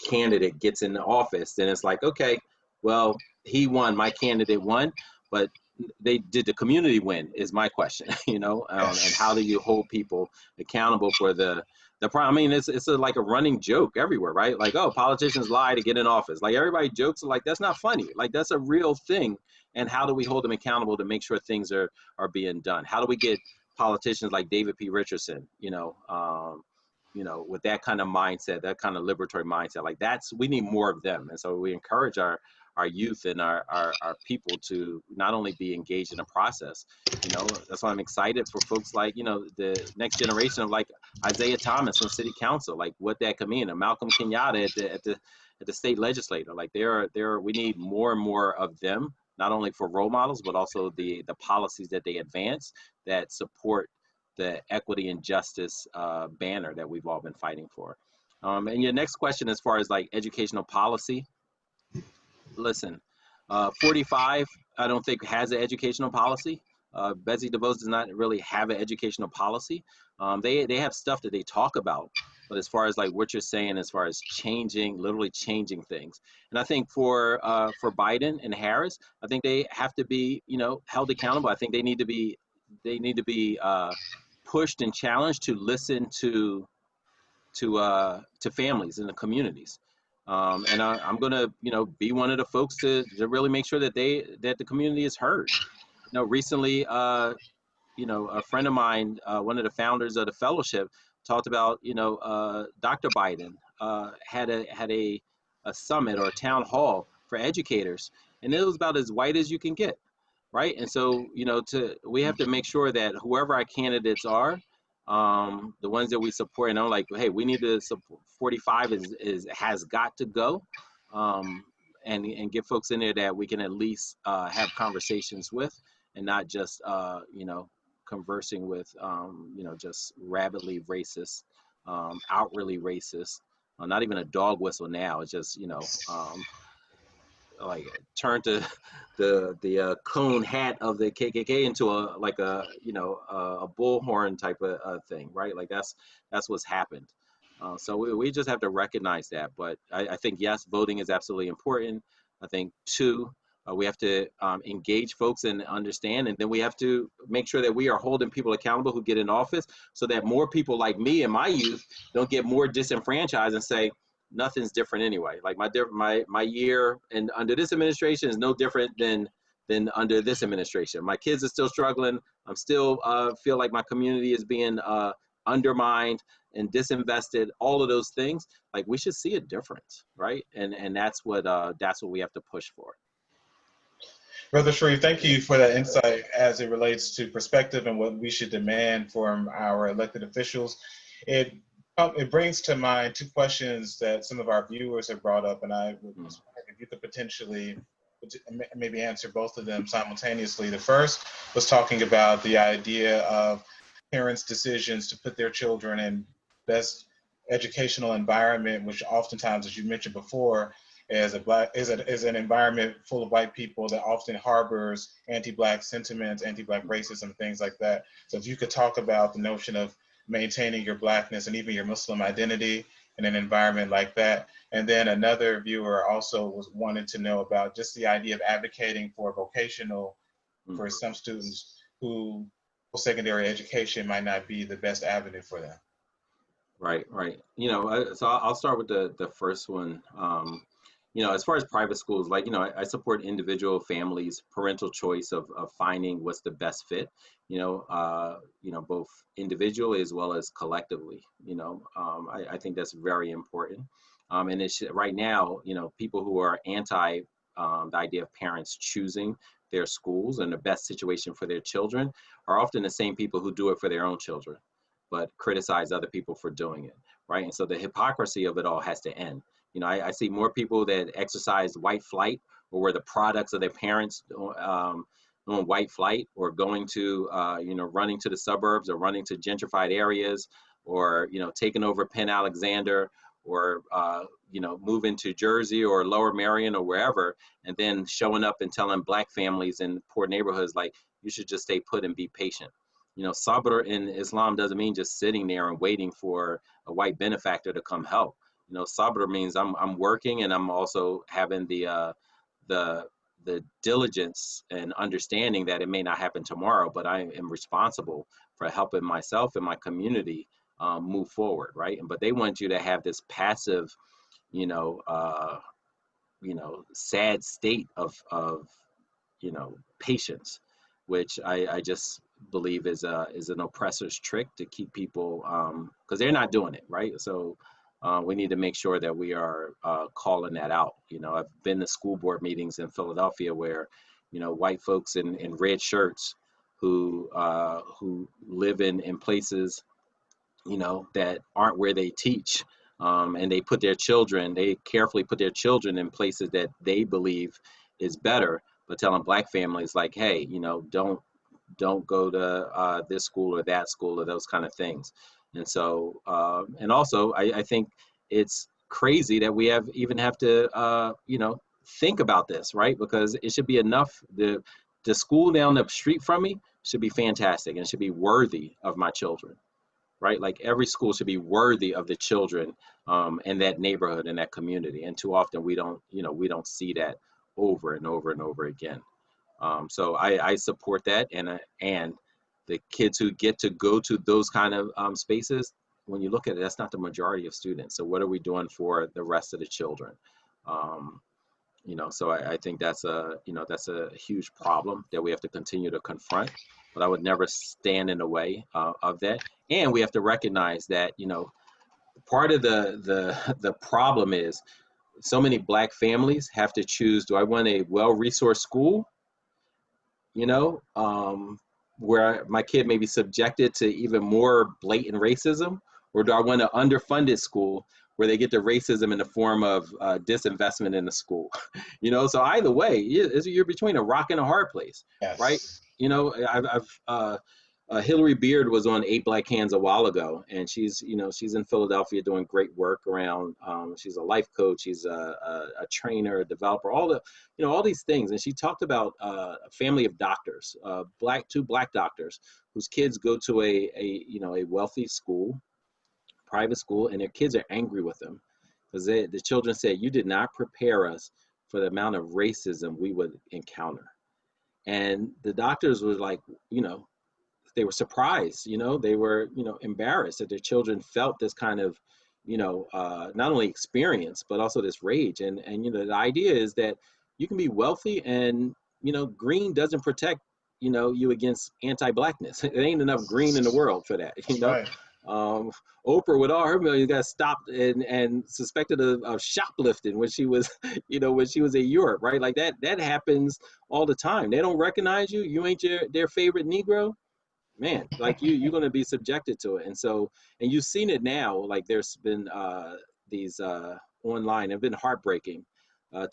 candidate gets in the office, then it's like, okay, well, he won, my candidate won, but did the community win is my question, you know, and how do you hold people accountable for the problem? I mean, it's like a running joke everywhere, right? Like, oh, politicians lie to get in office. Like, everybody jokes like that's not funny. Like, that's a real thing. And how do we hold them accountable to make sure things are being done? How do we get politicians like David P. Richardson, you know, with that kind of mindset, that kind of liberatory mindset? Like, we need more of them. And so we encourage our youth and our people to not only be engaged in the process, you know. That's why I'm excited for folks like, you know, the next generation of like Isaiah Thomas on city council, like what that could mean, and Malcolm Kenyatta at the state legislature. Like we need more and more of them, not only for role models, but also the policies that they advance that support the equity and justice banner that we've all been fighting for. And your next question, as far as like educational policy, listen, 45, I don't think has an educational policy. Betsy DeVos does not really have an educational policy. They have stuff that they talk about, but as far as like what you're saying, as far as literally changing things, and I think for Biden and Harris, I think they have to be, you know, held accountable. I think they need to be pushed and challenged to listen to families in the communities. And I'm going to, you know, be one of the folks to really make sure that the community is heard. You know, recently, you know, a friend of mine, one of the founders of the fellowship, talked about, you know, Dr. Biden had a summit or a town hall for educators, and it was about as white as you can get, right? And so, you know, we have to make sure that whoever our candidates are, the ones that we support, and I'm like, hey, we need to support 45 has got to go, and get folks in there that we can at least have conversations with, and not just you know, conversing with you know, just rabidly racist, outwardly racist, not even a dog whistle now. It's just, you know, like turn to the cone hat of the KKK into a you know, a bullhorn type of thing, right? Like that's what's happened. So we just have to recognize that. But I think, yes, voting is absolutely important. I think two, we have to engage folks and understand, and then we have to make sure that we are holding people accountable who get in office, so that more people like me and my youth don't get more disenfranchised and say, nothing's different anyway. Like my year and under this administration is no different than under this administration. My kids are still struggling. I'm still feel like my community is being undermined and disinvested. All of those things. Like, we should see a difference, right? And that's what we have to push for. Brother Sharif, thank you for that insight as it relates to perspective and what we should demand from our elected officials. It brings to mind two questions that some of our viewers have brought up, and I would if you could potentially maybe answer both of them simultaneously. The first was talking about the idea of parents' decisions to put their children in best educational environment, which oftentimes, as you mentioned before, is an environment full of white people that often harbors anti-Black sentiments, anti-Black racism, things like that. So if you could talk about the notion of maintaining your Blackness and even your Muslim identity in an environment like that. And then another viewer also wanted to know about just the idea of advocating for vocational, for some students who post-secondary education might not be the best avenue for them. Right. You know, so I'll start with the first one. You know, as far as private schools, like, you know, I support individual families, parental choice of finding what's the best fit, you know, both individually as well as collectively. You know, I think that's very important. And it's right now, you know, people who are anti the idea of parents choosing their schools and the best situation for their children are often the same people who do it for their own children, but criticize other people for doing it, right? And so the hypocrisy of it all has to end. You know, I see more people that exercise white flight or were the products of their parents on white flight, or going to, running to the suburbs, or running to gentrified areas, or, taking over Penn Alexander, or, moving to Jersey or Lower Merion or wherever, and then showing up and telling Black families in poor neighborhoods, like, you should just stay put and be patient. Sabr in Islam doesn't mean just sitting there and waiting for a white benefactor to come help. Sabr means I'm working, and I'm also having the diligence and understanding that it may not happen tomorrow, but I am responsible for helping myself and my community move forward, right? But they want you to have this passive, sad state of patience, which I just believe is an oppressor's trick to keep people, because they're not doing it, right? So we need to make sure that we are calling that out. I've been to school board meetings in Philadelphia where, white folks in red shirts who live in places, that aren't where they teach, and they carefully put their children in places that they believe is better, but telling Black families like, hey, don't go to this school or that school or those kind of things. And so, and also, I think it's crazy that we even have to, think about this, right? Because it should be enough. The school down the street from me should be fantastic, and it should be worthy of my children, right? Like, every school should be worthy of the children in that neighborhood, in that community. And too often we don't see that over and over and over again. So I support that, and the kids who get to go to those kind of spaces, when you look at it, that's not the majority of students. So what are we doing for the rest of the children? So I think that's a huge problem that we have to continue to confront, but I would never stand in the way of that. And we have to recognize that, part of the problem is so many Black families have to choose, do I want a well-resourced school, where my kid may be subjected to even more blatant racism, or do I want an underfunded school where they get the racism in the form of disinvestment in the school? So either way, you're between a rock and a hard place, yes. Right? Hillary Beard was on 8 Black Hands a while ago, and she's in Philadelphia doing great work around. She's a life coach, she's a trainer, a developer, all these things. And she talked about a family of doctors, two black doctors whose kids go to a wealthy school, private school, and their kids are angry with them because the children said, you did not prepare us for the amount of racism we would encounter. And the doctors were like, they were surprised, they were, embarrassed that their children felt this kind of, not only experience, but also this rage. And the idea is that you can be wealthy and, green doesn't protect, you against anti-Blackness. There ain't enough green in the world for that, Right. Oprah, with all her millions, got stopped and suspected of shoplifting when she was, when she was in Europe, right? Like that happens all the time. They don't recognize you. You ain't their favorite Negro. Man, like you're going to be subjected to it. And so, and you've seen it now, like there's been these online, have been heartbreaking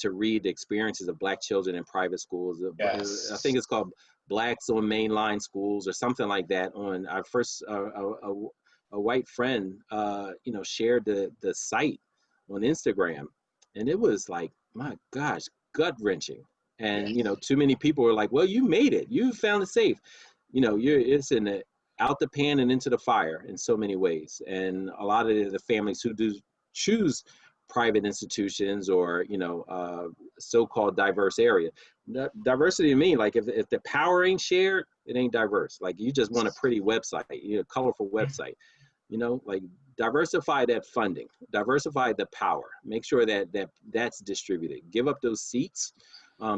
to read the experiences of Black children in private schools. Yes. I think it's called Blacks on Mainline Schools or something like that. On our first, a white friend, shared the site on Instagram, and it was like, my gosh, gut wrenching. And, yes. Too many people were like, well, you made it, you found it safe. It's out the pan and into the fire in so many ways. And a lot of the families who do choose private institutions or, so-called diverse area. Diversity to me, like if the power ain't shared, it ain't diverse. Like you just want a pretty website, colorful website, like diversify that funding, diversify the power, make sure that's distributed, give up those seats,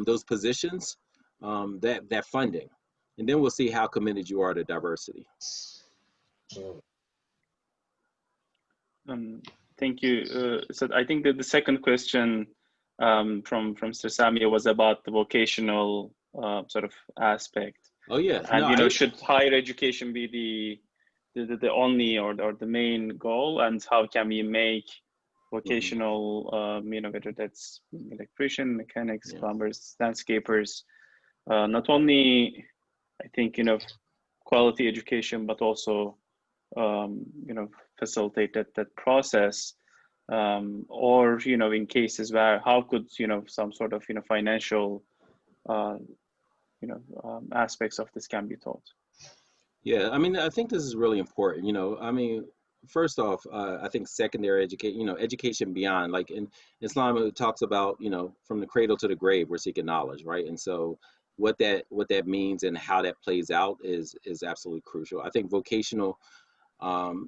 those positions, that funding. And then we'll see how committed you are to diversity. Thank you. So I think that the second question from Mr. Samia was about the vocational sort of aspect. Oh yeah. And should higher education be the only or the main goal, and how can we make vocational, whether that's electrician, mechanics, plumbers, landscapers, not only, I think, quality education, but also, facilitate that process, or, in cases where, how could, some sort of, financial, aspects of this can be taught? Yeah, I mean, I think this is really important. I mean, first off, I think secondary education, education beyond, like in Islam, it talks about, from the cradle to the grave, we're seeking knowledge, right? And so what that means and how that plays out is absolutely crucial. I think vocational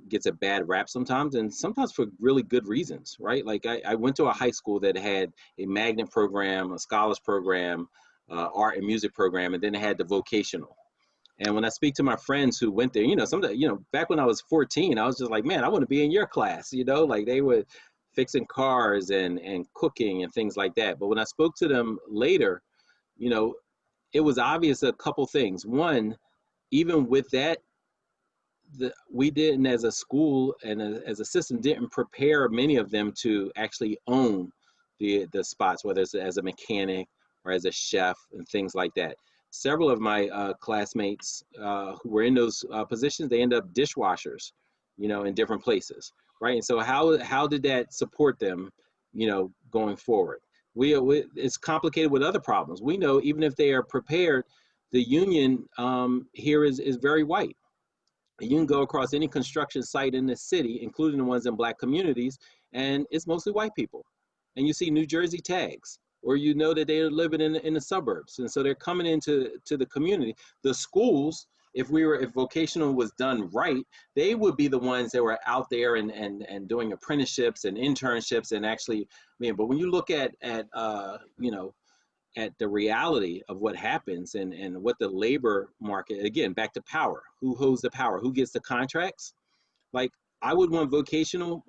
gets a bad rap sometimes, and sometimes for really good reasons, right? Like I went to a high school that had a magnet program, a scholars program, art and music program, and then it had the vocational. And when I speak to my friends who went there, back when I was 14, I was just like, man, I want to be in your class, like they were fixing cars and cooking and things like that. But when I spoke to them later, it was obvious a couple things. One, even with that, we didn't, as a school and as a system, didn't prepare many of them to actually own the spots, whether it's as a mechanic or as a chef and things like that. Several of my classmates who were in those positions, they end up dishwashers, in different places, right? And so how did that support them, going forward? It's complicated with other problems. We know even if they are prepared, the union here is very white. You can go across any construction site in the city, including the ones in Black communities, and it's mostly white people. And you see New Jersey tags, or that they're living in the suburbs. And so they're coming into the community. The schools, if vocational was done right, they would be the ones that were out there and doing apprenticeships and internships and actually, but when you look at the reality of what happens and what the labor market, again, back to power, who holds the power, who gets the contracts. Like, I would want vocational,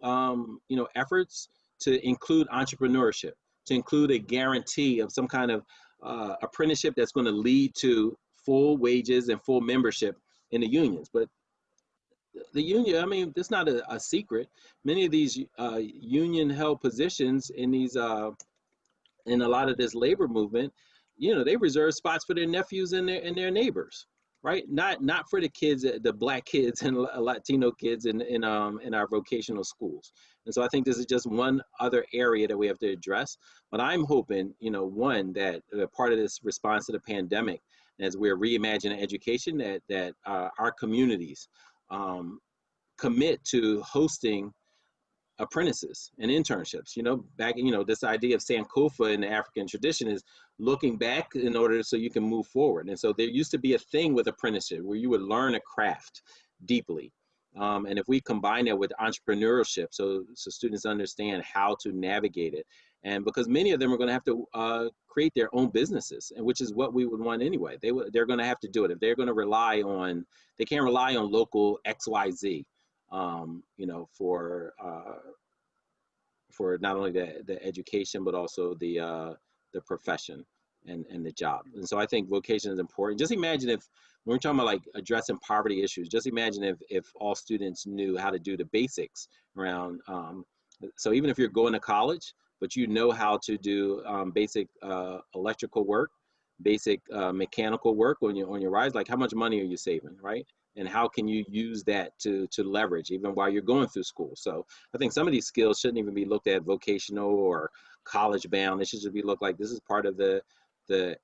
efforts to include entrepreneurship, to include a guarantee of some kind of apprenticeship that's going to lead to full wages and full membership in the unions. But the union, I mean, it's not a secret. Many of these union held positions in these in a lot of this labor movement, they reserve spots for their nephews and their neighbors, right? Not for the kids, the Black kids and Latino kids in our vocational schools. And so I think this is just one other area that we have to address. But I'm hoping, one, that part of this response to the pandemic, as we're reimagining education, that our communities commit to hosting apprentices and internships. Back, this idea of Sankofa in the African tradition is looking back in order so you can move forward. And so there used to be a thing with apprenticeship where you would learn a craft deeply. And if we combine that with entrepreneurship, so students understand how to navigate it, and because many of them are going to have to create their own businesses, and which is what we would want anyway. They're going to have to do it. If they're going to they can't rely on local XYZ. For not only the education, but also the profession and the job. And so I think vocation is important. Just imagine if, when we're talking about like addressing poverty issues, just imagine if all students knew how to do the basics around, so even if you're going to college, but you know how to do basic electrical work, basic mechanical work on your rides, like how much money are you saving, right? And how can you use that to leverage even while you're going through school? So I think some of these skills shouldn't even be looked at vocational or college bound. It should just be looked like this is part of the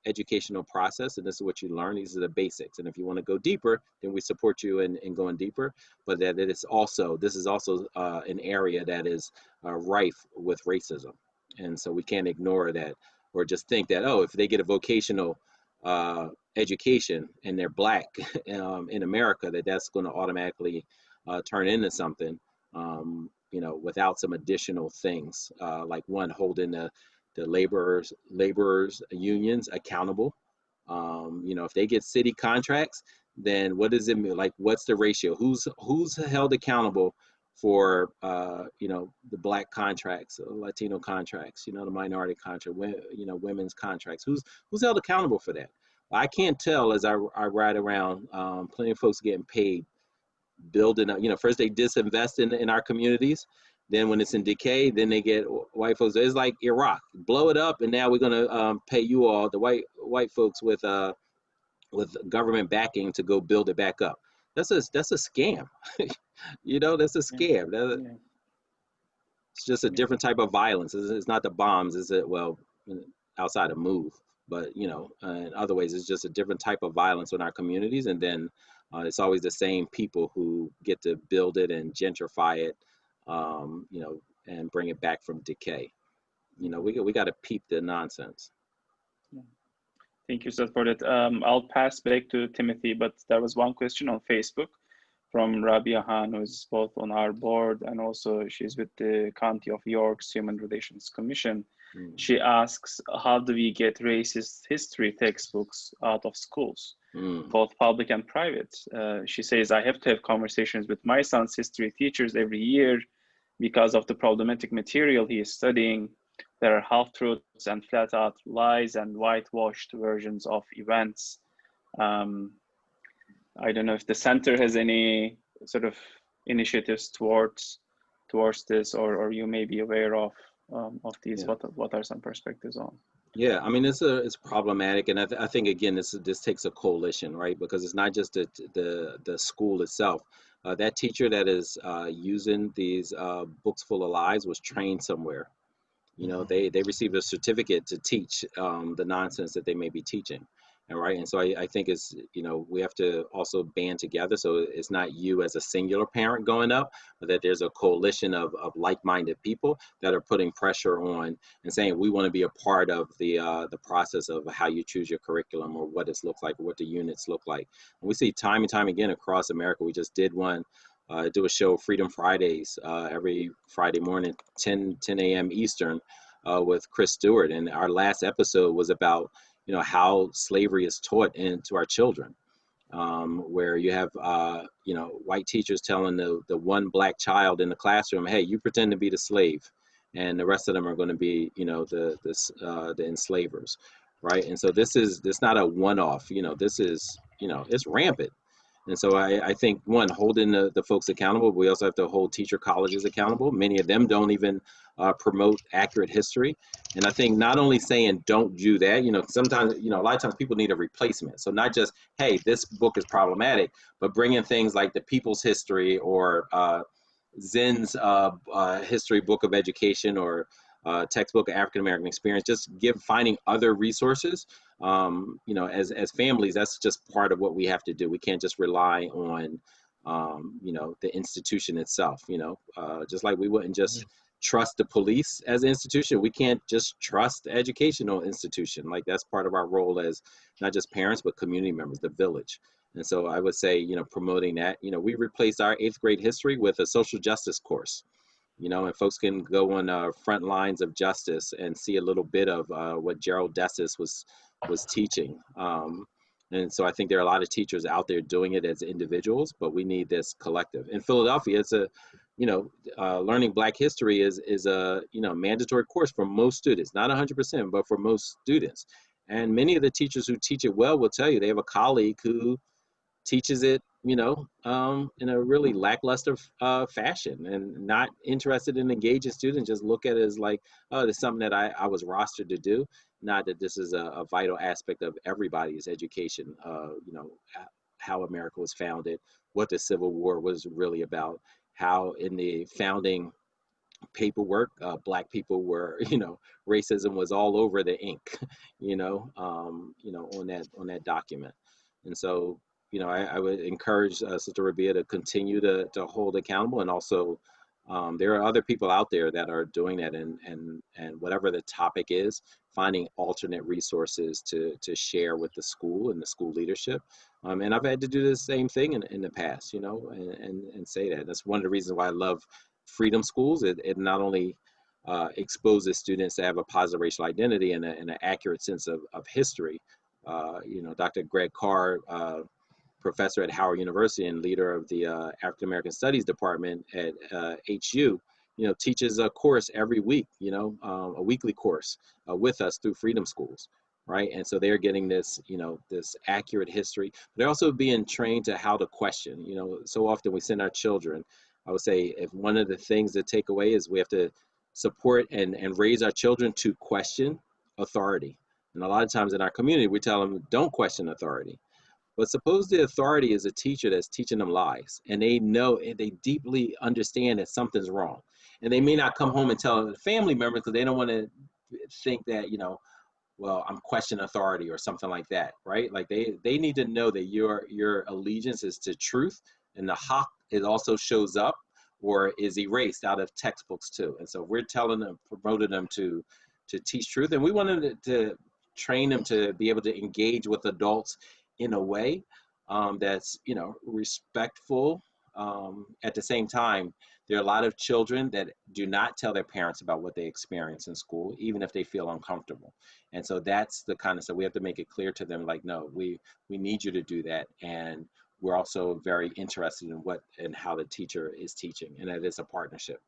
educational process, and this is what you learn. These are the basics. And if you want to go deeper, then we support you in going deeper. But that this is also an area that is rife with racism. And so we can't ignore that or just think that, oh, if they get a vocational education and they're Black in America, that's going to automatically turn into something, without some additional things, like one, holding the laborers unions accountable. If they get city contracts, then what does it mean? Like, what's the ratio? Who's held accountable for the Black contracts, Latino contracts, the minority contract, women's contracts? Who's held accountable for that? I can't tell as I ride around, plenty of folks getting paid, building up, first they disinvest in our communities, Then when it's in decay, then they get white folks. It's like Iraq, blow it up, and now we're gonna pay you all, the white folks, with government backing to go build it back up. That's a scam. You know, that's a scam. Yeah. It's just a different type of violence. It's not the bombs, is it? Well, outside of move, but you know, in other ways, it's just a different type of violence in our communities. And then it's always the same people who get to build it and gentrify it, you know, and bring it back from decay. You know, we got to peep the nonsense. Yeah. Thank you, Seth, for that. I'll pass back to Timothy, but there was one question on Facebook from Rabia Han, who's both on our board and also she's with the County of York's Human Relations Commission. She asks, how do we get racist history textbooks out of schools, both public and private? She says, I have to have conversations with my son's history teachers every year because of the problematic material he is studying. There are half-truths and flat-out lies and whitewashed versions of events. I don't know if the center has any sort of initiatives towards this, or you may be aware of these. Yeah. What are some perspectives on? Yeah, I mean, it's problematic, and I think again this takes a coalition, right? Because it's not just the school itself. That teacher that is using these books full of lies was trained somewhere. You know, they received a certificate to teach the nonsense that they may be teaching. All right. And so I think it's, you know, we have to also band together. So it's not you as a singular parent going up, but that there's a coalition of like-minded people that are putting pressure on and saying, we want to be a part of the process of how you choose your curriculum or what it looks like, or what the units look like. And we see time and time again across America. We just did one. Do a show, Freedom Fridays, every Friday morning, 10 a.m. Eastern, with Chris Stewart. And our last episode was about, you know, how slavery is taught into our children, where you have, you know, white teachers telling the one black child in the classroom, hey, you pretend to be the slave, and the rest of them are going to be, you know, the enslavers, right? And so this not a one-off, you know, this is, you know, it's rampant. And so I think, one, holding the folks accountable, we also have to hold teacher colleges accountable. Many of them don't even promote accurate history. And I think not only saying don't do that, you know, sometimes, you know, a lot of times people need a replacement. So not just, hey, this book is problematic, but bring in things like the People's History or Zen's History Book of Education or textbook of African-American experience, just finding other resources. You know, as families, that's just part of what we have to do. We can't just rely on, you know, the institution itself, you know, just like we wouldn't just trust the police as an institution. We can't just trust the educational institution. Like, that's part of our role as not just parents, but community members, the village. And so I would say, you know, promoting that, you know, we replaced our 8th grade history with a social justice course. You know, and folks can go on front lines of justice and see a little bit of what Gerald Dessis was teaching. And so I think there are a lot of teachers out there doing it as individuals, but we need this collective. In Philadelphia, it's a, you know, learning Black history is a, you know, mandatory course for most students, not 100%, but for most students. And many of the teachers who teach it well will tell you they have a colleague who teaches it, you know, in a really lackluster fashion and not interested in engaging students, just look at it as like, oh, it's something that I was rostered to do, not that this is a vital aspect of everybody's education, you know, how America was founded, what the Civil War was really about, how in the founding paperwork, Black people were, you know, racism was all over the ink, you know, on that document. And so, you know, I would encourage Sister Rabia to continue to hold accountable, and also there are other people out there that are doing that, and whatever the topic is, finding alternate resources to share with the school and the school leadership. And I've had to do the same thing in the past, you know, and say that. That's one of the reasons why I love Freedom Schools. It not only exposes students to have a positive racial identity and an accurate sense of history. You know, Dr. Greg Carr, professor at Howard University and leader of the African American Studies Department at HU, you know, teaches a course every week, you know, a weekly course with us through Freedom Schools, right? And so they're getting this, you know, this accurate history. But they're also being trained to how to question. You know, so often we send our children I would say if one of the things to take away is we have to support and raise our children to question authority. And a lot of times in our community, we tell them, don't question authority. But suppose the authority is a teacher that's teaching them lies, and they know, and they deeply understand that something's wrong. And they may not come home and tell the family members because they don't want to think that, you know, well, I'm questioning authority or something like that, right? Like they need to know that your allegiance is to truth, and the hawk, it also shows up or is erased out of textbooks too. And so we're telling them, promoting them to teach truth, and we want them to train them to be able to engage with adults in a way that's, you know, respectful. At the same time, there are a lot of children that do not tell their parents about what they experience in school, even if they feel uncomfortable. And so that's the kind of stuff we have to make it clear to them, like, no, we need you to do that. And we're also very interested in what and how the teacher is teaching, and that it's a partnership.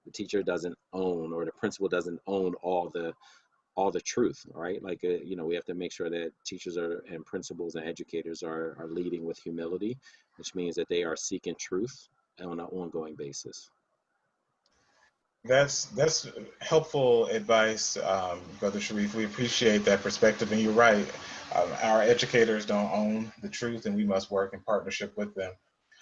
The teacher doesn't own, or the principal doesn't own all the truth, right? Like, you know, we have to make sure that teachers and principals and educators are leading with humility, which means that they are seeking truth on an ongoing basis. That's helpful advice, Brother Sharif. We appreciate that perspective, and you're right. Our educators don't own the truth, and we must work in partnership with them.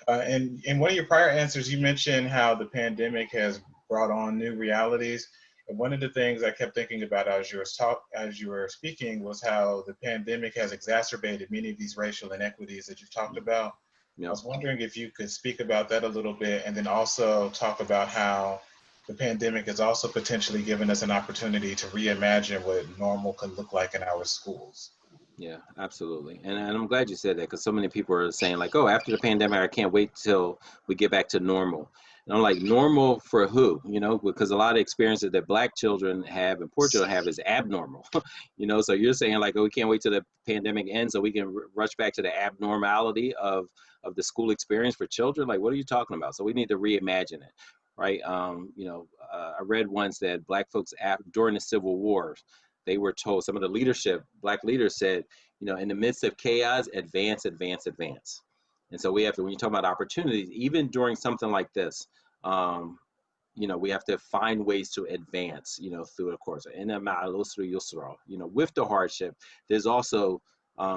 And in one of your prior answers, you mentioned how the pandemic has brought on new realities. And one of the things I kept thinking about as you were speaking was how the pandemic has exacerbated many of these racial inequities that you've talked about. Yeah. I was wondering if you could speak about that a little bit, and then also talk about how the pandemic has also potentially given us an opportunity to reimagine what normal could look like in our schools. Yeah, absolutely. And I'm glad you said that, because so many people are saying like, oh, after the pandemic, I can't wait till we get back to normal. And I'm like, normal for who? You know, because a lot of experiences that Black children have and poor children have is abnormal. You know, so you're saying like, oh, we can't wait till the pandemic ends so we can rush back to the abnormality of the school experience for children. Like, what are you talking about? So we need to reimagine it, right? You know, I read once that Black folks during the Civil War, they were told, some of the leadership, Black leaders said, you know, in the midst of chaos, advance, advance, advance. And so we have to, when you talk about opportunities, even during something like this, you know, we have to find ways to advance, you know, through the course. You know, with the hardship, there's also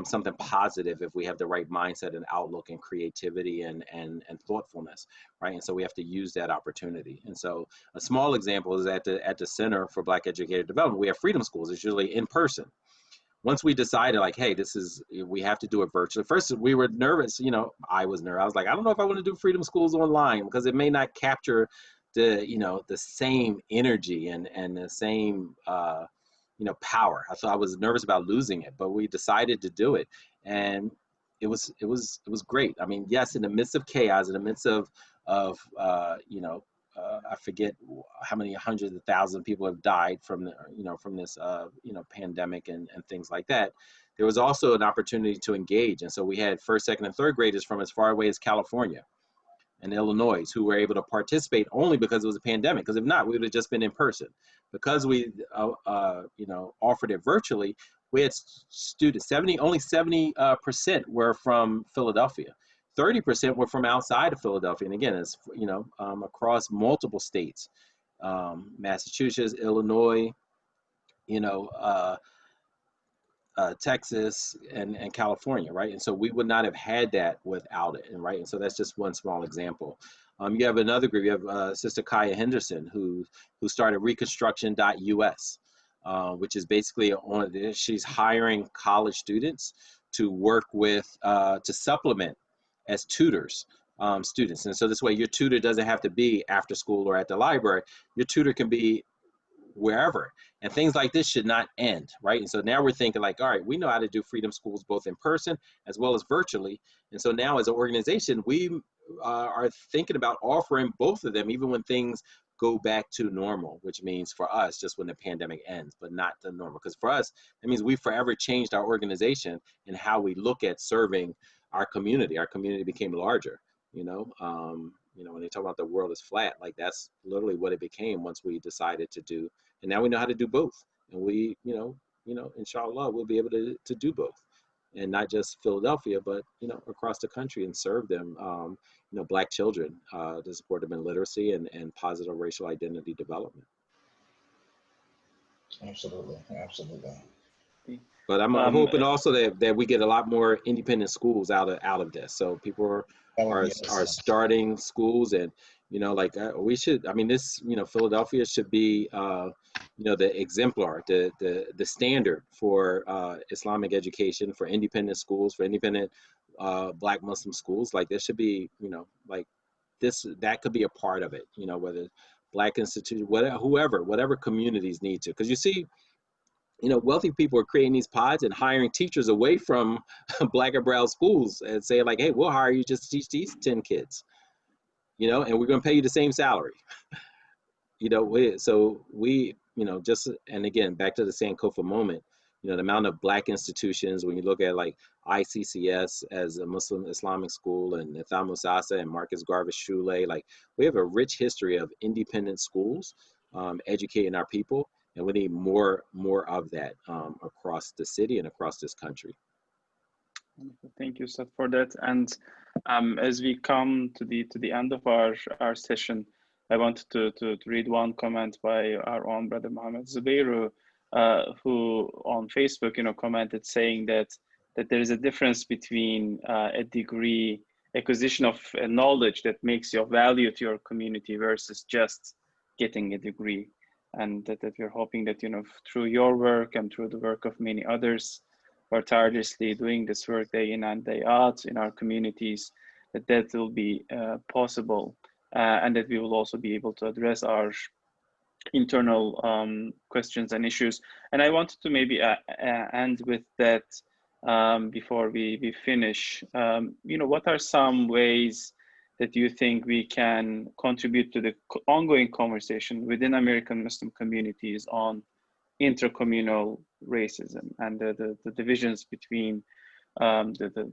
something positive if we have the right mindset and outlook and creativity and thoughtfulness, right? And so we have to use that opportunity. And so a small example is at the Center for Black Educator Development, we have freedom schools. It's usually in person. Once we decided like, hey, we have to do it virtually. First, we were nervous. You know, I was nervous. I was like, I don't know if I want to do freedom schools online, because it may not capture the, you know, the same energy and the same, you know, power. So I was nervous about losing it, but we decided to do it, and it was great. I mean, yes, in the midst of chaos, in the midst of you know, I forget how many hundreds of thousands of people have died from from this you know, pandemic and things like that. There was also an opportunity to engage, and so we had first, second, and third graders from as far away as California and Illinois who were able to participate only because it was a pandemic. Because if not, we would have just been in person. Because we you know, offered it virtually, we had students, only 70% were from Philadelphia. 30% were from outside of Philadelphia. And again, it's, you know, across multiple states, Massachusetts, Illinois, you know, Texas and California, right? And so we would not have had that without it, and right? And so that's just one small example. You have another group. You have Sister Kaya Henderson, who started Reconstruction.us, which is basically she's hiring college students to work with, to supplement as tutors, students. And so this way your tutor doesn't have to be after school or at the library. Your tutor can be wherever. And things like this should not end, right? And so now we're thinking like, all right, we know how to do freedom schools both in person as well as virtually. And so now as an organization, we are thinking about offering both of them, even when things go back to normal, which means for us, just when the pandemic ends, but not the normal. Because for us, that means we forever changed our organization and how we look at serving our community. Our community became larger, you know? You know, when they talk about the world is flat, like that's literally what it became once we decided to do. And now we know how to do both. And we, you know, inshallah, we'll be able to do both. and not just Philadelphia, but, you know, across the country, and serve them, you know, Black children, to support them in literacy and positive racial identity development. Absolutely, absolutely. But I'm hoping also that we get a lot more independent schools out of this. So people are starting schools, and, you know, like we should. I mean, this, you know, Philadelphia should be, you know, the exemplar, the standard for Islamic education, for independent schools, for independent Black Muslim schools. Like, there should be, you know, like that could be a part of it. You know, whether Black institutions, whatever communities need to, because you see, you know, wealthy people are creating these pods and hiring teachers away from Black and brown schools, and say, like, hey, we'll hire you just to teach these 10 kids, you know, and we're going to pay you the same salary. You know, so we, you know, just, and again, back to the Sankofa moment, you know, the amount of Black institutions, when you look at like ICCS as a Muslim Islamic school, and Nitham Musasa and Marcus Garvey Shule, like, we have a rich history of independent schools educating our people. And we need more of that across the city and across this country. Thank you, Seth, for that. And as we come to the end of our session, I wanted to read one comment by our own brother Mohammed Zubairu, who on Facebook, you know, commented saying that there is a difference between a degree, acquisition of knowledge that makes you of value to your community, versus just getting a degree. And that we're hoping that, you know, through your work and through the work of many others who are tirelessly doing this work day in and day out in our communities, that will be possible, and that we will also be able to address our internal questions and issues. And I wanted to maybe end with that before we finish. You know, what are some ways that you think we can contribute to the ongoing conversation within American Muslim communities on intercommunal racism and the divisions between the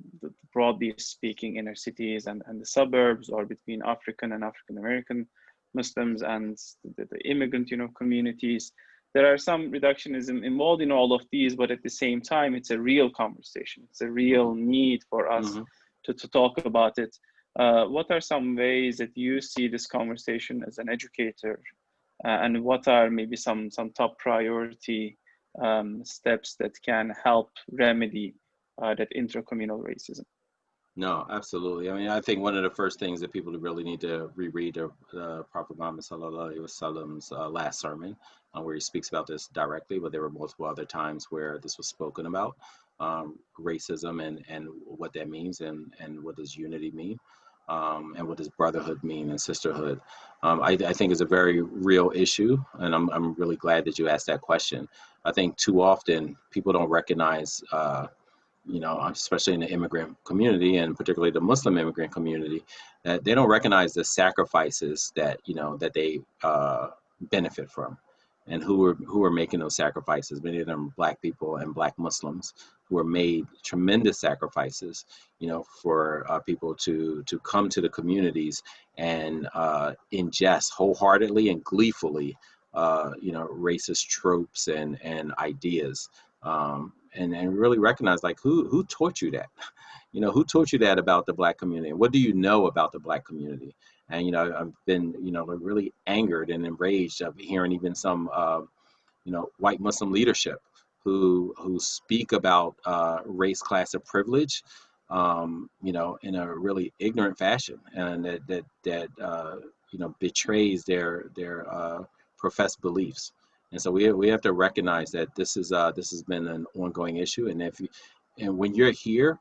broadly speaking inner cities and the suburbs, or between African and African American Muslims and the immigrant, you know, communities? There are some reductionism involved in all of these, but at the same time, it's a real conversation. It's a real need for us to talk about it. What are some ways that you see this conversation as an educator, and what are maybe some top priority steps that can help remedy that intercommunal racism? No, absolutely. I mean, I think one of the first things that people really need to reread the Prophet Muhammad Sallallahu Alaihi Wasallam's last sermon, where he speaks about this directly, but there were multiple other times where this was spoken about, racism and what that means, and what does unity mean. And what does brotherhood mean, and sisterhood? I think is a very real issue, and I'm really glad that you asked that question. I think too often people don't recognize, you know, especially in the immigrant community, and particularly the Muslim immigrant community, that they don't recognize the sacrifices that, you know, that they benefit from, and who are making those sacrifices. Many of them are Black people and Black Muslims who are made tremendous sacrifices, you know, for people to come to the communities and ingest wholeheartedly and gleefully, you know, racist tropes and ideas, and really recognize, like, who taught you that? You know, who taught you that about the Black community? What do you know about the Black community? And, you know, I've been, you know, really angered and enraged of hearing even some, you know, white Muslim leadership who speak about race, class, and privilege, you know, in a really ignorant fashion, and that you know, betrays their professed beliefs. And so we have to recognize that this has been an ongoing issue, and when you're here,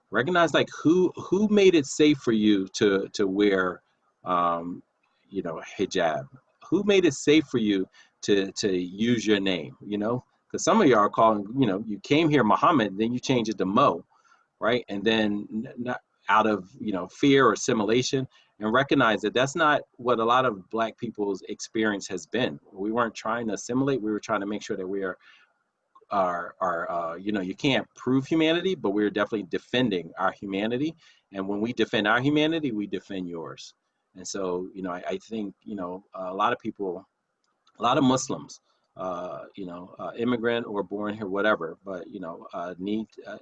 recognize, like, who made it safe for you to wear, you know, hijab? Who made it safe for you to use your name? You know, because some of y'all are calling, you know, you came here Muhammad, then you change it to Mo, right? And then not out of, you know, fear or assimilation, and recognize that that's not what a lot of Black people's experience has been. We weren't trying to assimilate. We were trying to make sure that we are you know, you can't prove humanity, but we're definitely defending our humanity. And when we defend our humanity, we defend yours. And so, you know, I think, you know, a lot of people, a lot of Muslims immigrant or born here, whatever, but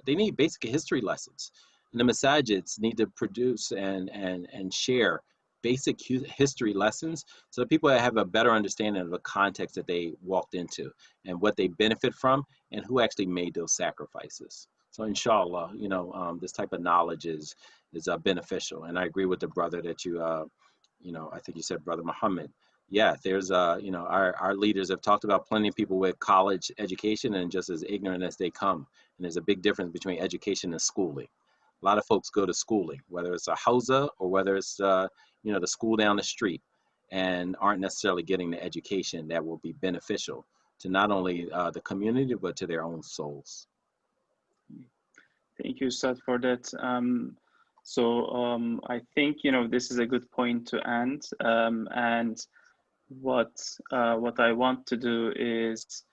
they need basic history lessons. And the masajids need to produce and share basic history lessons so that people have a better understanding of the context that they walked into and what they benefit from and who actually made those sacrifices. So inshallah, this type of knowledge is beneficial. And I agree with the brother that I think you said Brother Muhammad. Yeah, there's our leaders have talked about plenty of people with college education and just as ignorant as they come. And there's a big difference between education and schooling. A lot of folks go to schooling, whether it's a hausa or whether it's the school down the street, and aren't necessarily getting the education that will be beneficial to not only the community but to their own souls. Thank you, Ustad, for that. I think this is a good point to end. And what I want to do is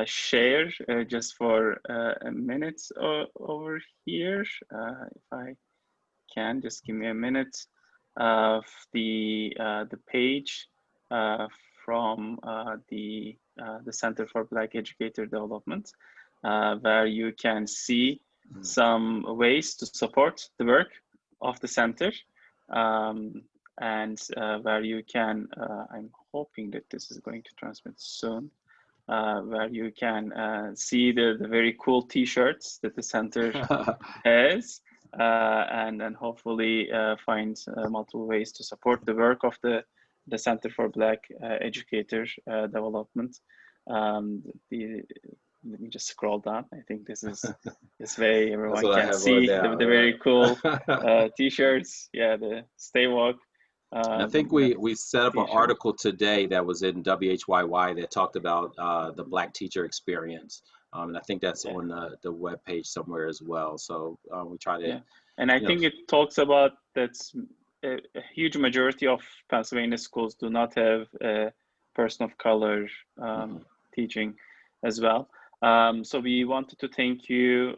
share just for a minute over here, if I can. Just give me a minute of the page from the Center for Black Educator Development, where you can see some ways to support the work of the center, and where you can, I'm hoping that this is going to transmit soon, where you can see the very cool t-shirts that the center has, and then hopefully find multiple ways to support the work of the Center for Black Educator Development. Let me just scroll down. I think this way everyone can see the very cool t-shirts. Yeah, the Stay Woke. I think we set up an article today that was in WHYY that talked about the Black teacher experience. And I think that's on the web page somewhere as well. So we try to. Yeah. And I think it talks about that a huge majority of Pennsylvania schools do not have a person of color teaching as well. So we wanted to thank you,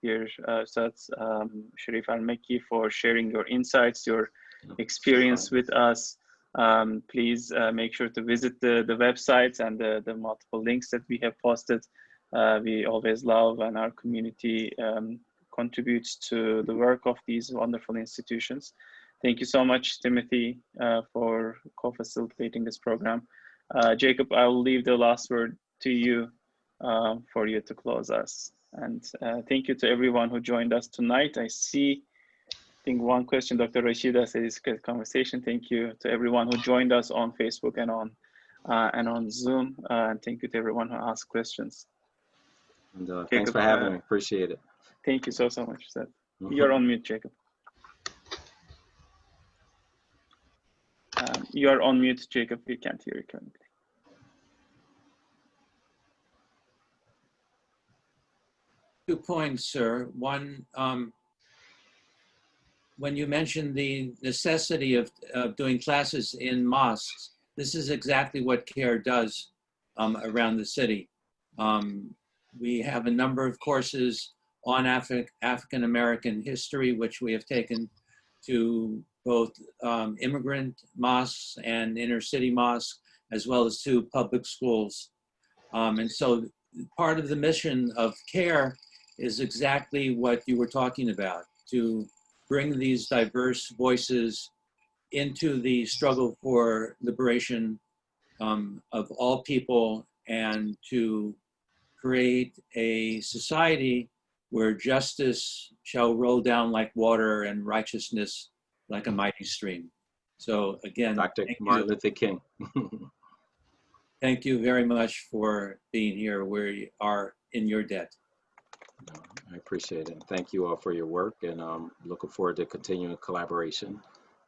dear Sharif El-Mekki, for sharing your insights, your experience with us. Please make sure to visit the websites and the multiple links that we have posted. We always love, and our community contributes to the work of these wonderful institutions. Thank you so much, Timothy, for co-facilitating this program. Jacob, I will leave the last word to you for you to close us. And thank you to everyone who joined us tonight. I think one question, Dr. Rashida said, it's a good conversation. Thank you to everyone who joined us on Facebook and on Zoom. And thank you to everyone who asked questions. And thanks for having me. Appreciate it. Thank you so much, Seth. You're on mute, Jacob. You are on mute, Jacob. We can't hear you currently. 2 points, sir. One, when you mentioned the necessity of doing classes in mosques, this is exactly what CAIR does around the city. We have a number of courses on African-American history, which we have taken to both immigrant mosques and inner city mosques, as well as to public schools. And so part of the mission of CAIR is exactly what you were talking about, to bring these diverse voices into the struggle for liberation of all people, and to create a society where justice shall roll down like water and righteousness like a mighty stream. So again, Dr. Martin Luther King. Thank you very much for being here. We are in your debt. I appreciate it. Thank you all for your work, and looking forward to continuing collaboration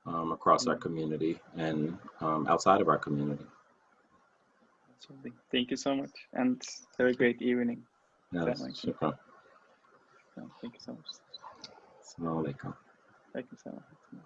across our community and outside of our community. Thank you so much, and have a great evening. Yes, sure. Thank you so much. Assalamu alaikum. Thank you so much.